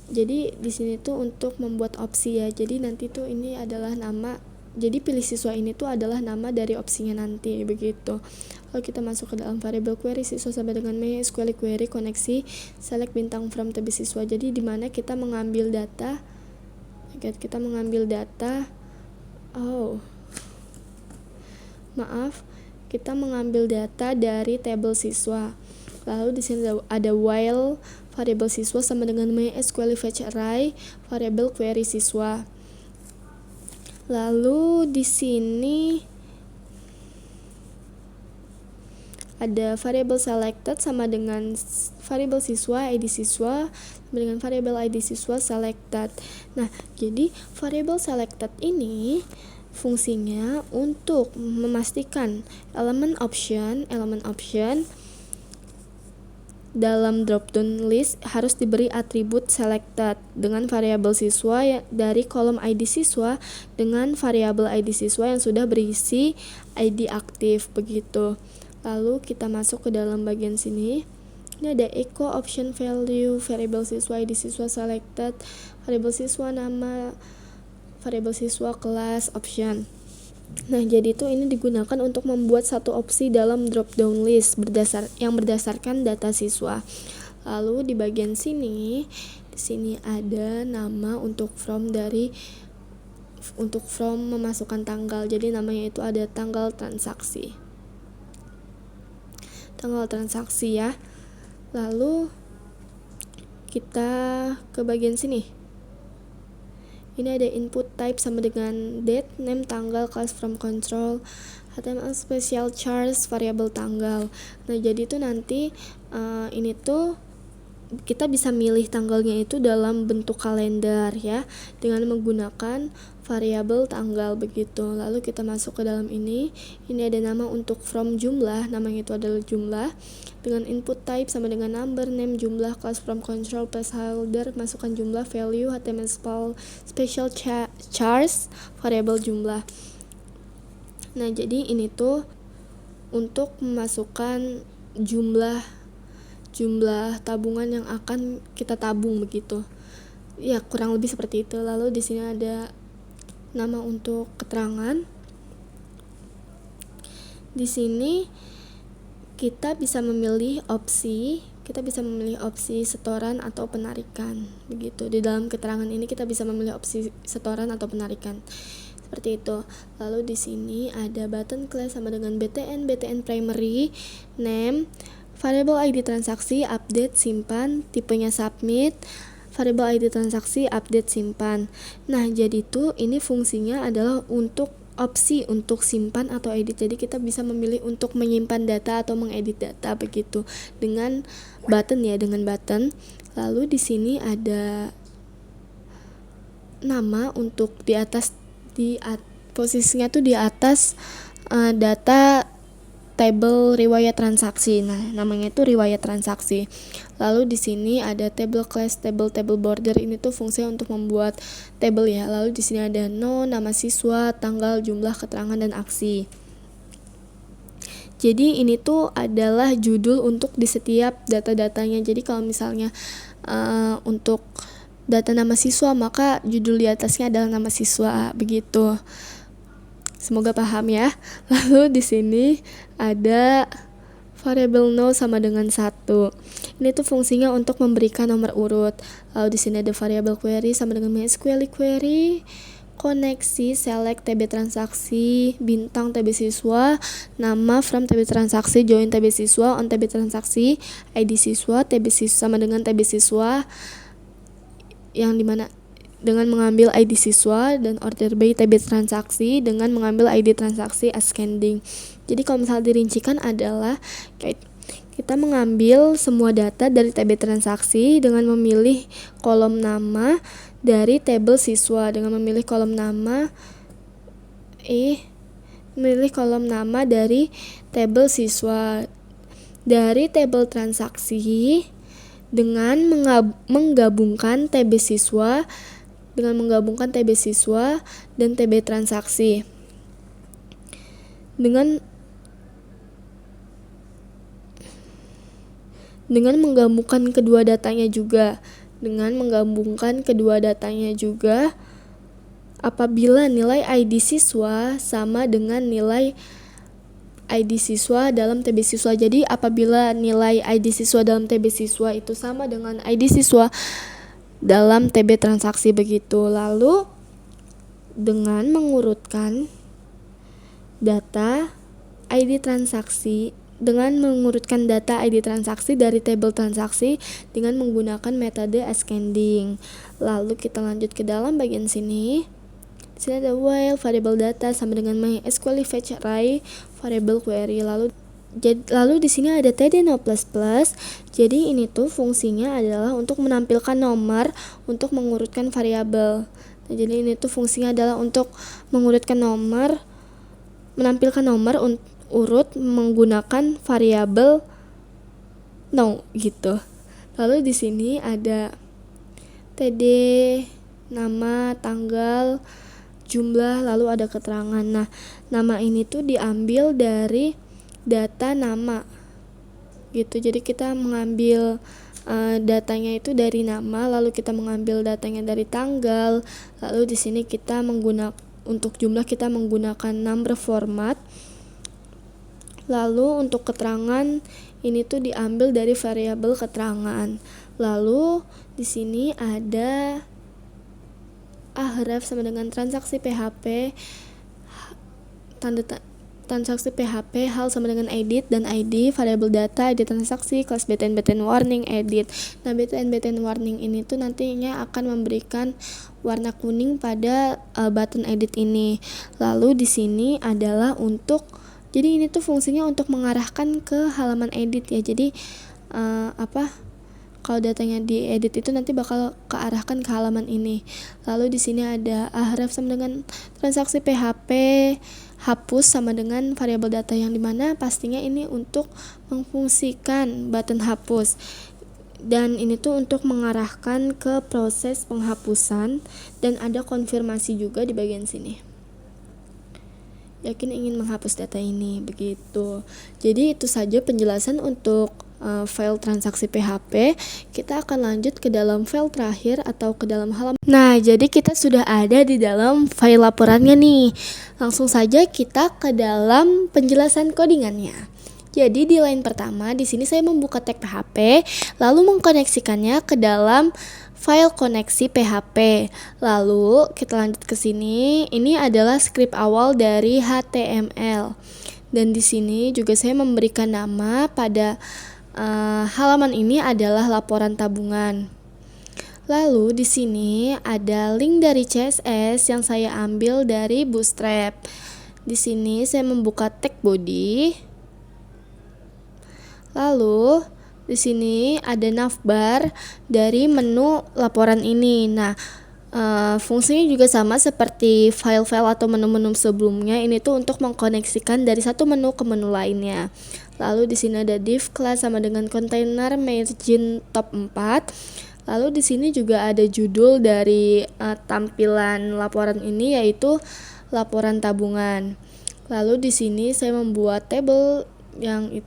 Jadi di sini tuh untuk membuat opsi ya. Jadi nanti tuh ini adalah nama. Jadi pilih siswa ini tuh adalah nama dari opsinya nanti begitu. Lalu kita masuk ke dalam variabel query siswa sama dengan MySQL query koneksi select bintang from TB siswa. Jadi di mana kita mengambil data kita mengambil data dari tabel siswa. Lalu di sini ada while variabel siswa sama dengan MySQL fetch array variabel query siswa. Lalu di sini ada variabel selected sama dengan variabel siswa ID siswa sama dengan variabel ID siswa selected. Nah, jadi variabel selected ini fungsinya untuk memastikan elemen option dalam drop-down list harus diberi atribut selected dengan variabel siswa dari kolom ID siswa dengan variabel ID siswa yang sudah berisi ID aktif begitu. Lalu kita masuk ke dalam bagian sini. Ini ada echo option value variabel siswa ID siswa selected, variabel siswa nama, variabel siswa kelas option. Nah, jadi itu ini digunakan untuk membuat satu opsi dalam drop down list yang berdasarkan data siswa. Lalu di bagian sini, ada nama untuk from memasukkan tanggal. Jadi namanya itu ada tanggal transaksi ya. Lalu kita ke bagian sini. Ini ada input type sama dengan date, name, tanggal, class from control, HTML special charge, variabel tanggal. Nah, jadi itu nanti ini tuh kita bisa milih tanggalnya itu dalam bentuk kalender ya, dengan menggunakan variabel tanggal begitu. Lalu kita masuk ke dalam ini ada nama untuk from jumlah, namanya itu adalah jumlah, dengan input type sama dengan number, name, jumlah, class from control, placeholder, masukkan jumlah, value, HTML special charge, variabel jumlah. Nah, jadi ini tuh untuk memasukkan jumlah tabungan yang akan kita tabung begitu. Ya, kurang lebih seperti itu. Lalu di sini ada nama untuk keterangan. Di sini kita bisa memilih opsi setoran atau penarikan begitu. Di dalam keterangan ini kita bisa memilih opsi setoran atau penarikan. Seperti itu. Lalu di sini ada button class sama dengan BTN primary, name, variable ID transaksi, update, simpan, tipenya submit, variable ID transaksi, update, simpan. Nah, jadi tuh ini fungsinya adalah untuk opsi untuk simpan atau edit. Jadi kita bisa memilih untuk menyimpan data atau mengedit data begitu dengan button ya, dengan button. Lalu di sini ada nama untuk posisinya tuh di atas data table riwayat transaksi. Nah, namanya itu riwayat transaksi. Lalu di sini ada table class, table border. Ini tuh fungsinya untuk membuat table ya. Lalu di sini ada nama siswa, tanggal, jumlah, keterangan, dan aksi. Jadi ini tuh adalah judul untuk di setiap data-datanya. Jadi kalau misalnya untuk data nama siswa, maka judul di atasnya adalah nama siswa begitu. Semoga paham ya. Lalu di sini ada variable no sama dengan 1. Ini tuh fungsinya untuk memberikan nomor urut. Lalu di sini ada variable query sama dengan MySQL query, koneksi, select TB transaksi, bintang TB siswa, nama from TB transaksi, join TB siswa, on TB transaksi, ID siswa, TB siswa sama dengan TB siswa, yang dimana dengan mengambil ID siswa, dan order by TB transaksi dengan mengambil ID transaksi ascending. Jadi kalau misalnya dirincikan adalah kita mengambil semua data dari TB transaksi dengan memilih kolom nama dari table siswa, dengan memilih kolom nama dari table siswa, dari table transaksi dengan menggabungkan TB siswa dan TB transaksi dengan menggabungkan kedua datanya juga apabila nilai ID siswa sama dengan nilai ID siswa dalam TB siswa. Jadi apabila nilai ID siswa dalam TB siswa itu sama dengan ID siswa dalam TB transaksi begitu. Lalu dengan mengurutkan data ID transaksi dari table transaksi dengan menggunakan metode ascending. Lalu kita lanjut ke dalam bagian sini. Di sini ada while, variable data sama dengan MySQL fetch array, variable query. Lalu di sini ada tdno++. Jadi ini tuh fungsinya adalah untuk menampilkan nomor untuk mengurutkan variabel. Nah, jadi ini tuh fungsinya adalah untuk mengurutkan nomor, menampilkan nomor urut menggunakan variabel no gitu. Lalu di sini ada td, nama, tanggal, jumlah, lalu ada keterangan. Nah, nama ini tuh diambil dari data nama gitu. Jadi kita mengambil datanya itu dari nama, lalu kita mengambil datanya dari tanggal. Lalu di sini kita untuk jumlah kita menggunakan number format. Lalu untuk keterangan ini tuh diambil dari variabel keterangan. Lalu di sini ada href sama dengan transaksi PHP, transaksi PHP, hal sama dengan edit dan ID, variabel data, ID transaksi, kelas btn warning, edit. Nah, btn warning ini tuh nantinya akan memberikan warna kuning pada button edit ini. Lalu di sini adalah jadi ini tuh fungsinya untuk mengarahkan ke halaman edit ya. Jadi kalau datanya diedit itu nanti bakal kearahkan ke halaman ini. Lalu di sini ada ahref sama dengan transaksi PHP, hapus sama dengan variabel data, yang dimana pastinya ini untuk memfungsikan button hapus. Dan ini tuh untuk mengarahkan ke proses penghapusan, dan ada konfirmasi juga di bagian sini. Yakin ingin menghapus data ini, begitu. Jadi itu saja penjelasan untuk file transaksi PHP. Kita akan lanjut ke dalam file terakhir atau ke dalam halaman. Nah, jadi kita sudah ada di dalam file laporannya nih. Langsung saja kita ke dalam penjelasan codingannya. Jadi di line pertama di sini saya membuka tag PHP, lalu mengkoneksikannya ke dalam file koneksi PHP. Lalu kita lanjut ke sini. Ini adalah script awal dari HTML. Dan di sini juga saya memberikan nama pada halaman ini adalah laporan tabungan. Lalu di sini ada link dari CSS yang saya ambil dari Bootstrap. Di sini saya membuka tag body. Lalu di sini ada navbar dari menu laporan ini. Nah, fungsinya juga sama seperti file-file atau menu-menu sebelumnya. Ini tuh untuk mengkoneksikan dari satu menu ke menu lainnya. Lalu di sini ada div class sama dengan container margin top 4. Lalu di sini juga ada judul dari tampilan laporan ini, yaitu laporan tabungan. Lalu di sini saya membuat table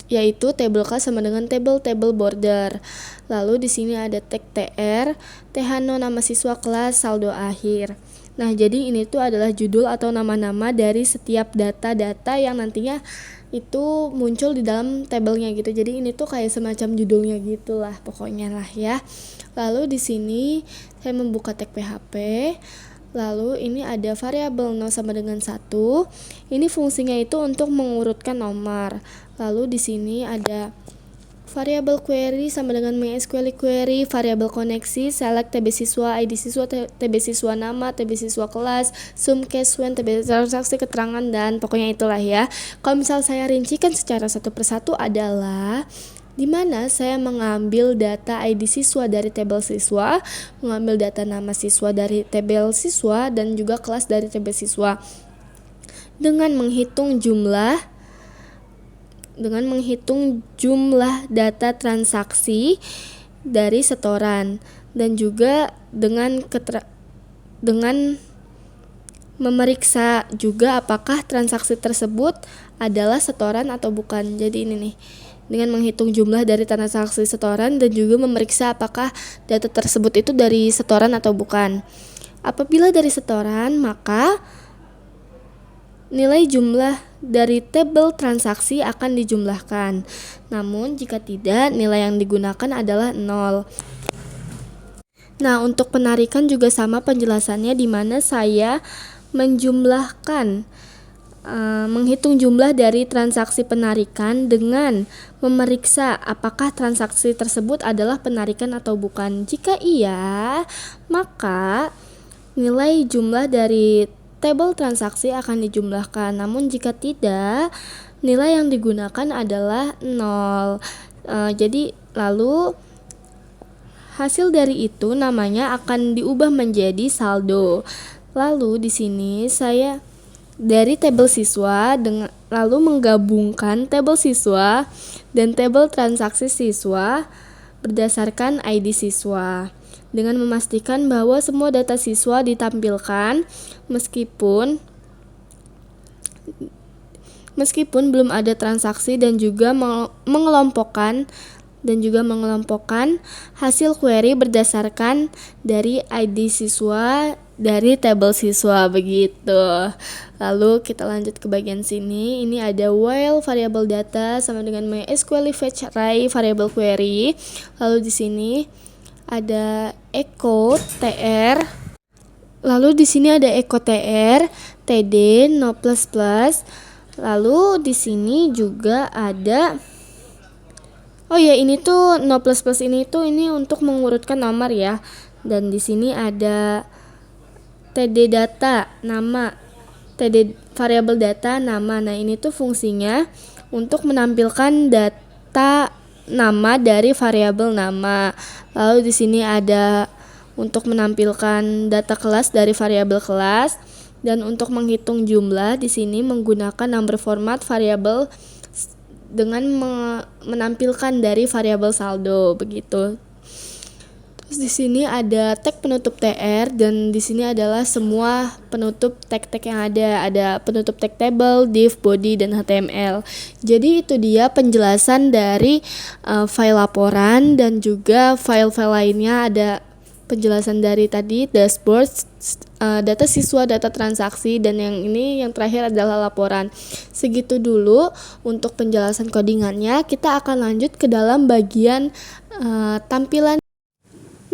yaitu table class sama dengan table border. Lalu di sini ada tag tr, thno nama siswa kelas saldo akhir. Nah, jadi ini tuh adalah judul atau nama-nama dari setiap data-data yang nantinya itu muncul di dalam tabelnya gitu. Jadi ini tuh kayak semacam judulnya gitulah pokoknya lah ya. Lalu di sini saya membuka tag PHP. Lalu ini ada variabel 0 sama dengan 1. Ini fungsinya itu untuk mengurutkan nomor. Lalu di sini ada variabel query sama dengan MySQL query, variabel koneksi, select TB siswa, ID siswa, TB siswa nama, TB siswa kelas, sum case when, TB transaksi keterangan, dan pokoknya itulah ya. Kalau misal saya rincikan secara satu persatu adalah di mana saya mengambil data ID siswa dari tabel siswa, mengambil data nama siswa dari tabel siswa, dan juga kelas dari tabel siswa dengan menghitung jumlah data transaksi dari setoran, dan juga dengan memeriksa juga apakah transaksi tersebut adalah setoran atau bukan. Jadi ini nih, dengan menghitung jumlah dari transaksi setoran dan juga memeriksa apakah data tersebut itu dari setoran atau bukan. Apabila dari setoran, maka nilai jumlah dari tabel transaksi akan dijumlahkan. Namun jika tidak, nilai yang digunakan adalah 0. Nah, untuk penarikan juga sama penjelasannya, di mana saya menghitung jumlah dari transaksi penarikan dengan memeriksa apakah transaksi tersebut adalah penarikan atau bukan. Jika iya, maka nilai jumlah dari tabel transaksi akan dijumlahkan. Namun jika tidak, nilai yang digunakan adalah 0. Jadi lalu hasil dari itu namanya akan diubah menjadi saldo. Lalu di sini saya dari tabel siswa lalu menggabungkan tabel siswa dan tabel transaksi siswa berdasarkan ID siswa, dengan memastikan bahwa semua data siswa ditampilkan meskipun belum ada transaksi, dan juga mengelompokkan hasil query berdasarkan dari ID siswa dari tabel siswa, begitu. Lalu kita lanjut ke bagian sini. Ini ada while variabel data sama dengan MySQL fetch array variabel query. Lalu di sini ada echo tr. Lalu di sini ada echo tr, td, no plus plus. Lalu di sini juga ada, oh ya, ini tuh no plus plus ini untuk mengurutkan nomor ya. Dan di sini ada TD data nama, TD variabel data nama. Nah, ini tuh fungsinya untuk menampilkan data nama dari variabel nama. Lalu di sini ada untuk menampilkan data kelas dari variabel kelas, dan untuk menghitung jumlah di sini menggunakan number format variabel dengan menampilkan dari variabel saldo begitu. Terus di sini ada tag penutup TR, dan di sini adalah semua penutup tag-tag yang ada. Ada penutup tag table, div, body, dan HTML. Jadi itu dia penjelasan dari file laporan, dan juga file-file lainnya. Ada penjelasan dari tadi dashboard, data siswa, data transaksi, dan yang terakhir adalah laporan. Segitu dulu untuk penjelasan codingannya. Kita akan lanjut ke dalam bagian tampilan.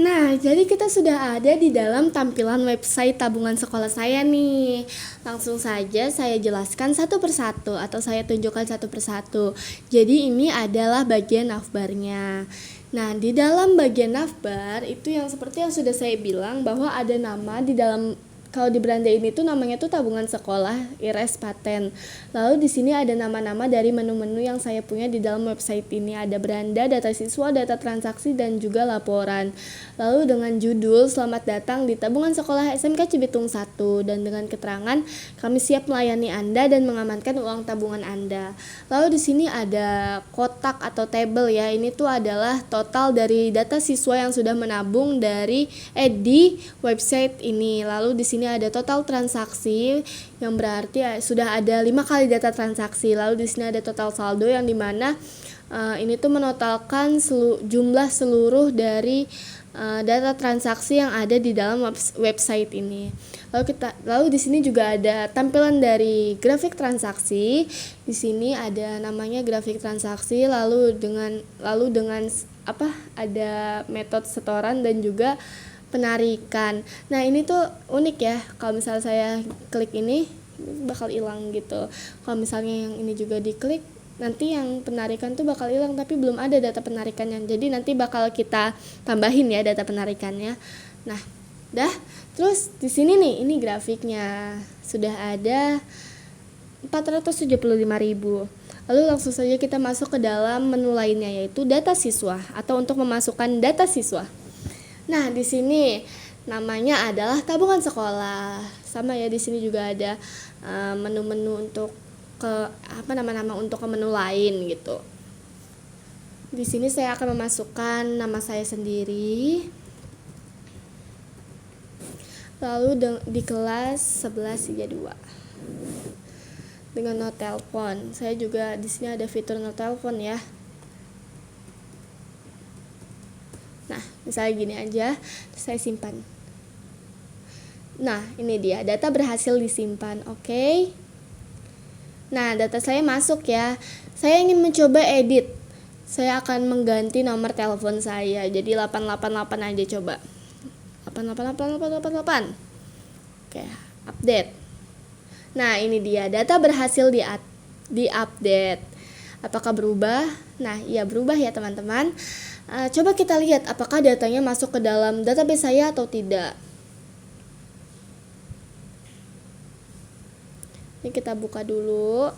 Nah, jadi kita sudah ada di dalam tampilan website tabungan sekolah saya nih. Langsung saja saya jelaskan satu persatu, atau saya tunjukkan satu persatu. Jadi ini adalah bagian navbarnya. Nah, di dalam bagian navbar itu yang seperti yang sudah saya bilang, bahwa ada nama di dalam. Kalau di beranda ini tuh namanya tuh tabungan sekolah IRS Paten. Lalu di sini ada nama-nama dari menu-menu yang saya punya di dalam website ini. Ada beranda, data siswa, data transaksi, dan juga laporan. Lalu dengan judul "Selamat datang di tabungan sekolah SMK Cibitung 1", dan dengan keterangan "Kami siap melayani Anda dan mengamankan uang tabungan Anda". Lalu di sini ada kotak atau table ya. Ini tuh adalah total dari data siswa yang sudah menabung di website ini. Lalu di sini ada total transaksi, yang berarti sudah ada 5 kali data transaksi. Lalu di sini ada total saldo, yang dimana ini tuh menotalkan jumlah seluruh dari data transaksi yang ada di dalam website ini. Lalu di sini juga ada tampilan dari grafik transaksi. Di sini ada namanya grafik transaksi, lalu dengan ada metode setoran dan juga penarikan. Nah, ini tuh unik ya. Kalau misalnya saya klik ini bakal hilang gitu. Kalau misalnya yang ini juga diklik, nanti yang penarikan tuh bakal hilang, tapi belum ada data penarikannya. Jadi nanti bakal kita tambahin ya data penarikannya. Nah, dah. Terus di sini nih, ini grafiknya. Sudah ada 475.000. Lalu langsung saja kita masuk ke dalam menu lainnya, yaitu data siswa, atau untuk memasukkan data siswa. Nah, di sini namanya adalah tabungan sekolah. Sama ya, di sini juga ada menu-menu untuk nama-nama untuk ke menu lain gitu. Di sini saya akan memasukkan nama saya sendiri. Lalu di kelas 11-2 dengan no telepon. Saya juga di sini ada fitur no telepon ya. Nah, misalnya gini aja, saya simpan. Nah, ini dia, data berhasil disimpan. Oke. Nah, data saya masuk ya. Saya ingin mencoba edit. Saya akan mengganti nomor telepon saya. Jadi 888 aja coba. 8888888. Oke, update. Nah, ini dia, data berhasil di-update. Apakah berubah? Nah, iya berubah ya teman-teman. Coba kita lihat apakah datanya masuk ke dalam database saya atau tidak. Ini kita buka dulu.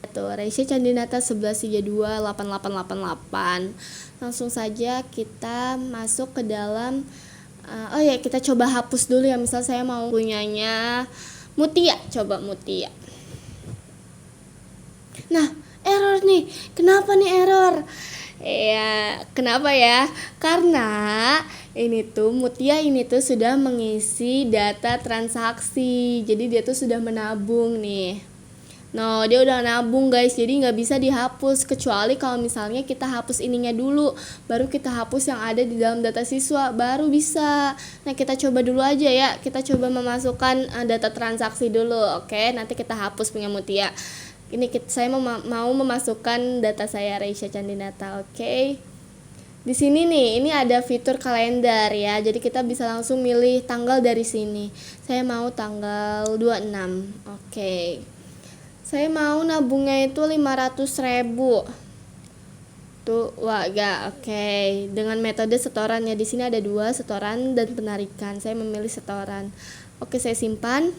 Tuh, Reisha Candinata 11328888. Langsung saja kita masuk ke dalam. Kita coba hapus dulu ya. Misal saya mau punyanya Mutia, coba Mutia. Nah, error nih. Kenapa nih error? Ya, kenapa ya? Karena ini tuh Mutia ini tuh sudah mengisi data transaksi. Jadi dia tuh sudah menabung nih. No, dia udah nabung guys, jadi nggak bisa dihapus, kecuali kalau misalnya kita hapus ininya dulu, baru kita hapus yang ada di dalam data siswa, baru bisa. Nah, kita coba dulu aja ya, kita coba memasukkan data transaksi dulu. Oke, nanti kita hapus punya Mutia. Ini saya mau memasukkan data saya, Reisha Candinata. Oke. Di sini nih, ini ada fitur kalender ya. Jadi kita bisa langsung milih tanggal dari sini. Saya mau tanggal 26. Oke. Saya mau nabungnya itu 500.000. Tuh, warga. Oke. Dengan metode setoran ya. Di sini ada dua, setoran dan penarikan. Saya memilih setoran. Oke, saya simpan.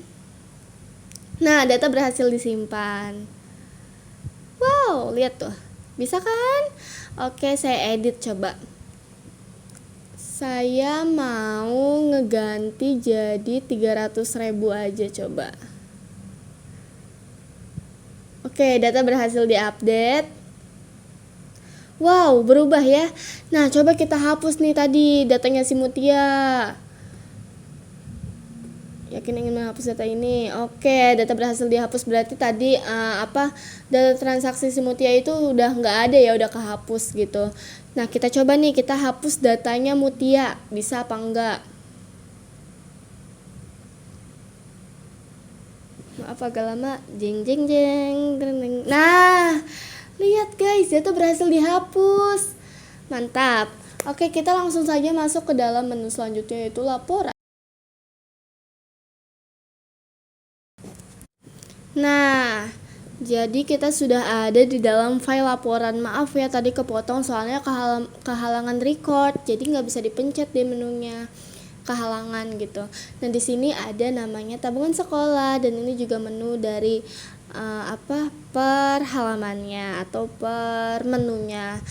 Nah, data berhasil disimpan. Wow, lihat tuh. Bisa kan? Oke, saya edit coba. Saya mau ngeganti jadi 300.000 aja coba. Oke, data berhasil diupdate. Wow, berubah ya. Nah, coba kita hapus nih tadi datanya si Mutia. Yakin ingin menghapus data ini. Oke, data berhasil dihapus, berarti tadi data transaksi si Mutia itu udah nggak ada ya, udah kehapus gitu. Nah, kita coba nih, kita hapus datanya Mutia, bisa apa enggak? Maaf agak lama. Jeng jeng jeng. Nah, lihat guys, data berhasil dihapus. Mantap. Oke, kita langsung saja masuk ke dalam menu selanjutnya, yaitu laporan. Nah, jadi kita sudah ada di dalam file laporan. Maaf ya tadi kepotong soalnya kehalangan record, jadi nggak bisa dipencet di menunya, kehalangan gitu. Nah di sini ada namanya tabungan sekolah dan ini juga menu dari per halamannya atau per menunya.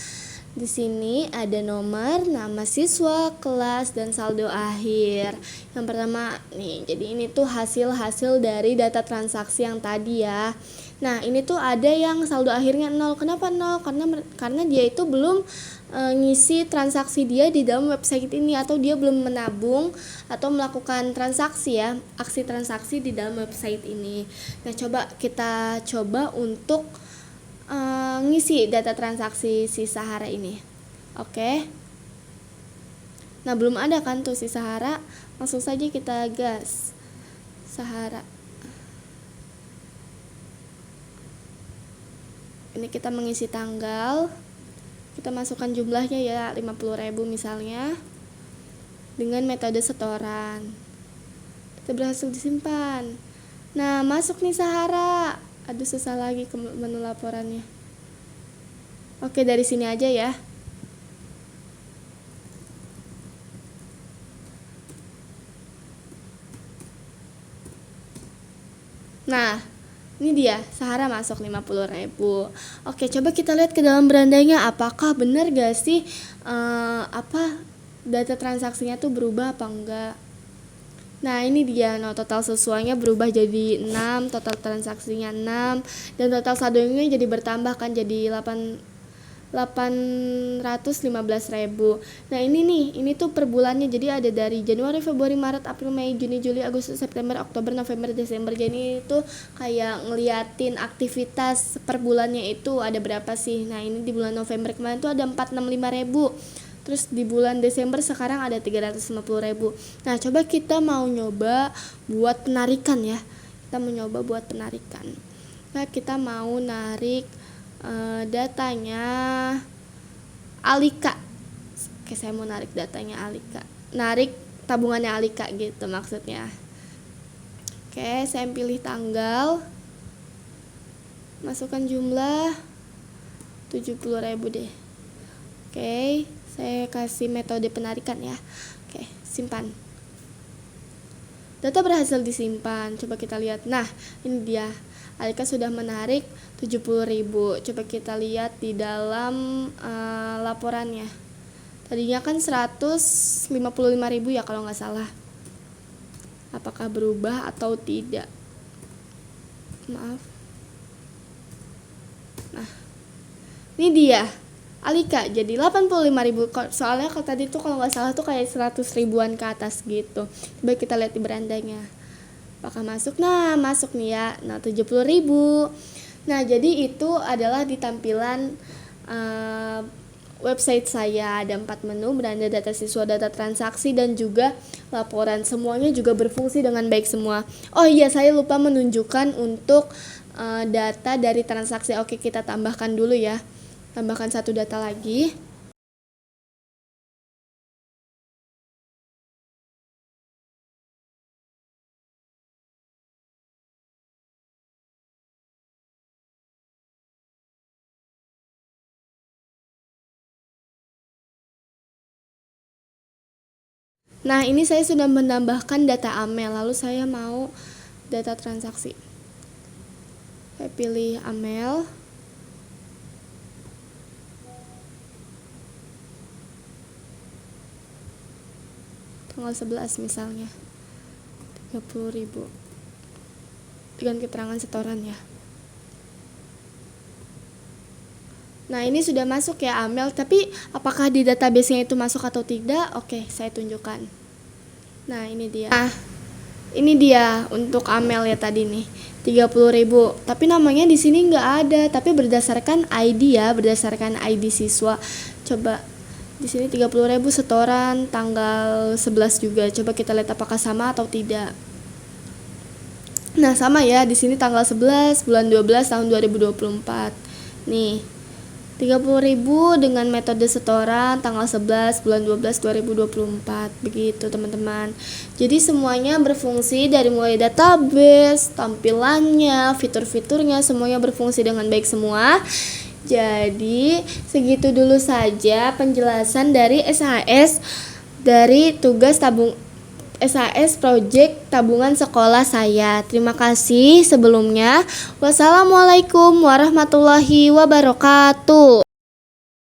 Di sini ada nomor, nama siswa, kelas, dan saldo akhir. Yang pertama nih, jadi ini tuh hasil dari data transaksi yang tadi ya. Nah, ini tuh ada yang saldo akhirnya 0. Kenapa 0? Karena dia itu belum ngisi transaksi dia di dalam website ini, atau dia belum menabung atau melakukan transaksi ya, aksi transaksi di dalam website ini. Nah, kita coba untuk ngisi data transaksi si Sahara ini. Oke. Nah, belum ada kan tuh si Sahara. Langsung saja kita gas. Sahara. Ini kita mengisi tanggal. Kita masukkan jumlahnya ya, 50.000 misalnya. Dengan metode setoran. Kita berhasil disimpan. Nah, masuk nih Sahara. Aduh, susah lagi ke menu laporannya. Oke, dari sini aja ya. Nah, ini dia, Sahara masuk 50.000. Oke, coba kita lihat ke dalam berandanya, apakah benar gak sih data transaksinya tuh berubah apa enggak. Nah, ini dia, total sesuainya berubah jadi 6, total transaksinya 6, dan total saldonya jadi bertambah kan, jadi 815.000. Nah, ini tuh per bulannya, jadi ada dari Januari, Februari, Maret, April, Mei, Juni, Juli, Agustus, September, Oktober, November, Desember. Jadi itu kayak ngeliatin aktivitas per bulannya itu ada berapa sih. Nah, ini di bulan November kemarin tuh ada 465.000. Terus di bulan Desember sekarang ada 350.000. Nah, coba kita mau nyoba buat penarikan ya. Nah, kita mau narik datanya Alika. Oke, saya mau narik datanya Alika. Narik tabungannya Alika gitu maksudnya. Oke, saya pilih tanggal. Masukkan jumlah 70.000 deh. Oke, saya kasih metode penarikan ya. Oke, simpan. Data berhasil disimpan. Coba kita lihat. Nah, ini dia. Alika sudah menarik 70.000. Coba kita lihat di dalam laporannya. Tadinya kan 155.000 ya kalau nggak salah. Apakah berubah atau tidak? Maaf. Nah, ini dia. Alika jadi 85.000. Soalnya kalau tadi tuh kalau nggak salah tuh kayak 100 ribuan ke atas gitu. Coba kita lihat di berandanya. Apakah masuk? Nah, masuk nih ya. Nah, 70.000. Nah, jadi itu adalah di tampilan website saya. Ada 4 menu, beranda, data siswa, data transaksi, dan juga laporan. Semuanya juga berfungsi dengan baik semua. Oh iya, saya lupa menunjukkan untuk data dari transaksi. Oke, kita tambahkan dulu ya. Tambahkan satu data lagi. Nah, ini saya sudah menambahkan data AML, lalu saya mau data transaksi. Saya pilih AML. Tanggal 11 misalnya. 30.000. Dengan keterangan setoran ya. Nah, ini sudah masuk ya AML, tapi apakah di database-nya itu masuk atau tidak? Oke, saya tunjukkan. Nah, ini dia. Nah, ini dia untuk AML ya tadi nih. 30.000. Tapi namanya di sini nggak ada, tapi berdasarkan ID ya, berdasarkan ID siswa. Coba di sini 30.000 setoran tanggal 11 juga. Coba kita lihat apakah sama atau tidak. Nah, sama ya, di sini tanggal 11 bulan 12 tahun 2024. Nih. 30.000 dengan metode setoran tanggal 11 bulan 12 2024. Begitu teman-teman. Jadi semuanya berfungsi dari mulai database, tampilannya, fitur-fiturnya semuanya berfungsi dengan baik semua. Jadi segitu dulu saja penjelasan dari SAS dari tugas SAS Project Tabungan Sekolah saya. Terima kasih sebelumnya. Wassalamualaikum warahmatullahi wabarakatuh.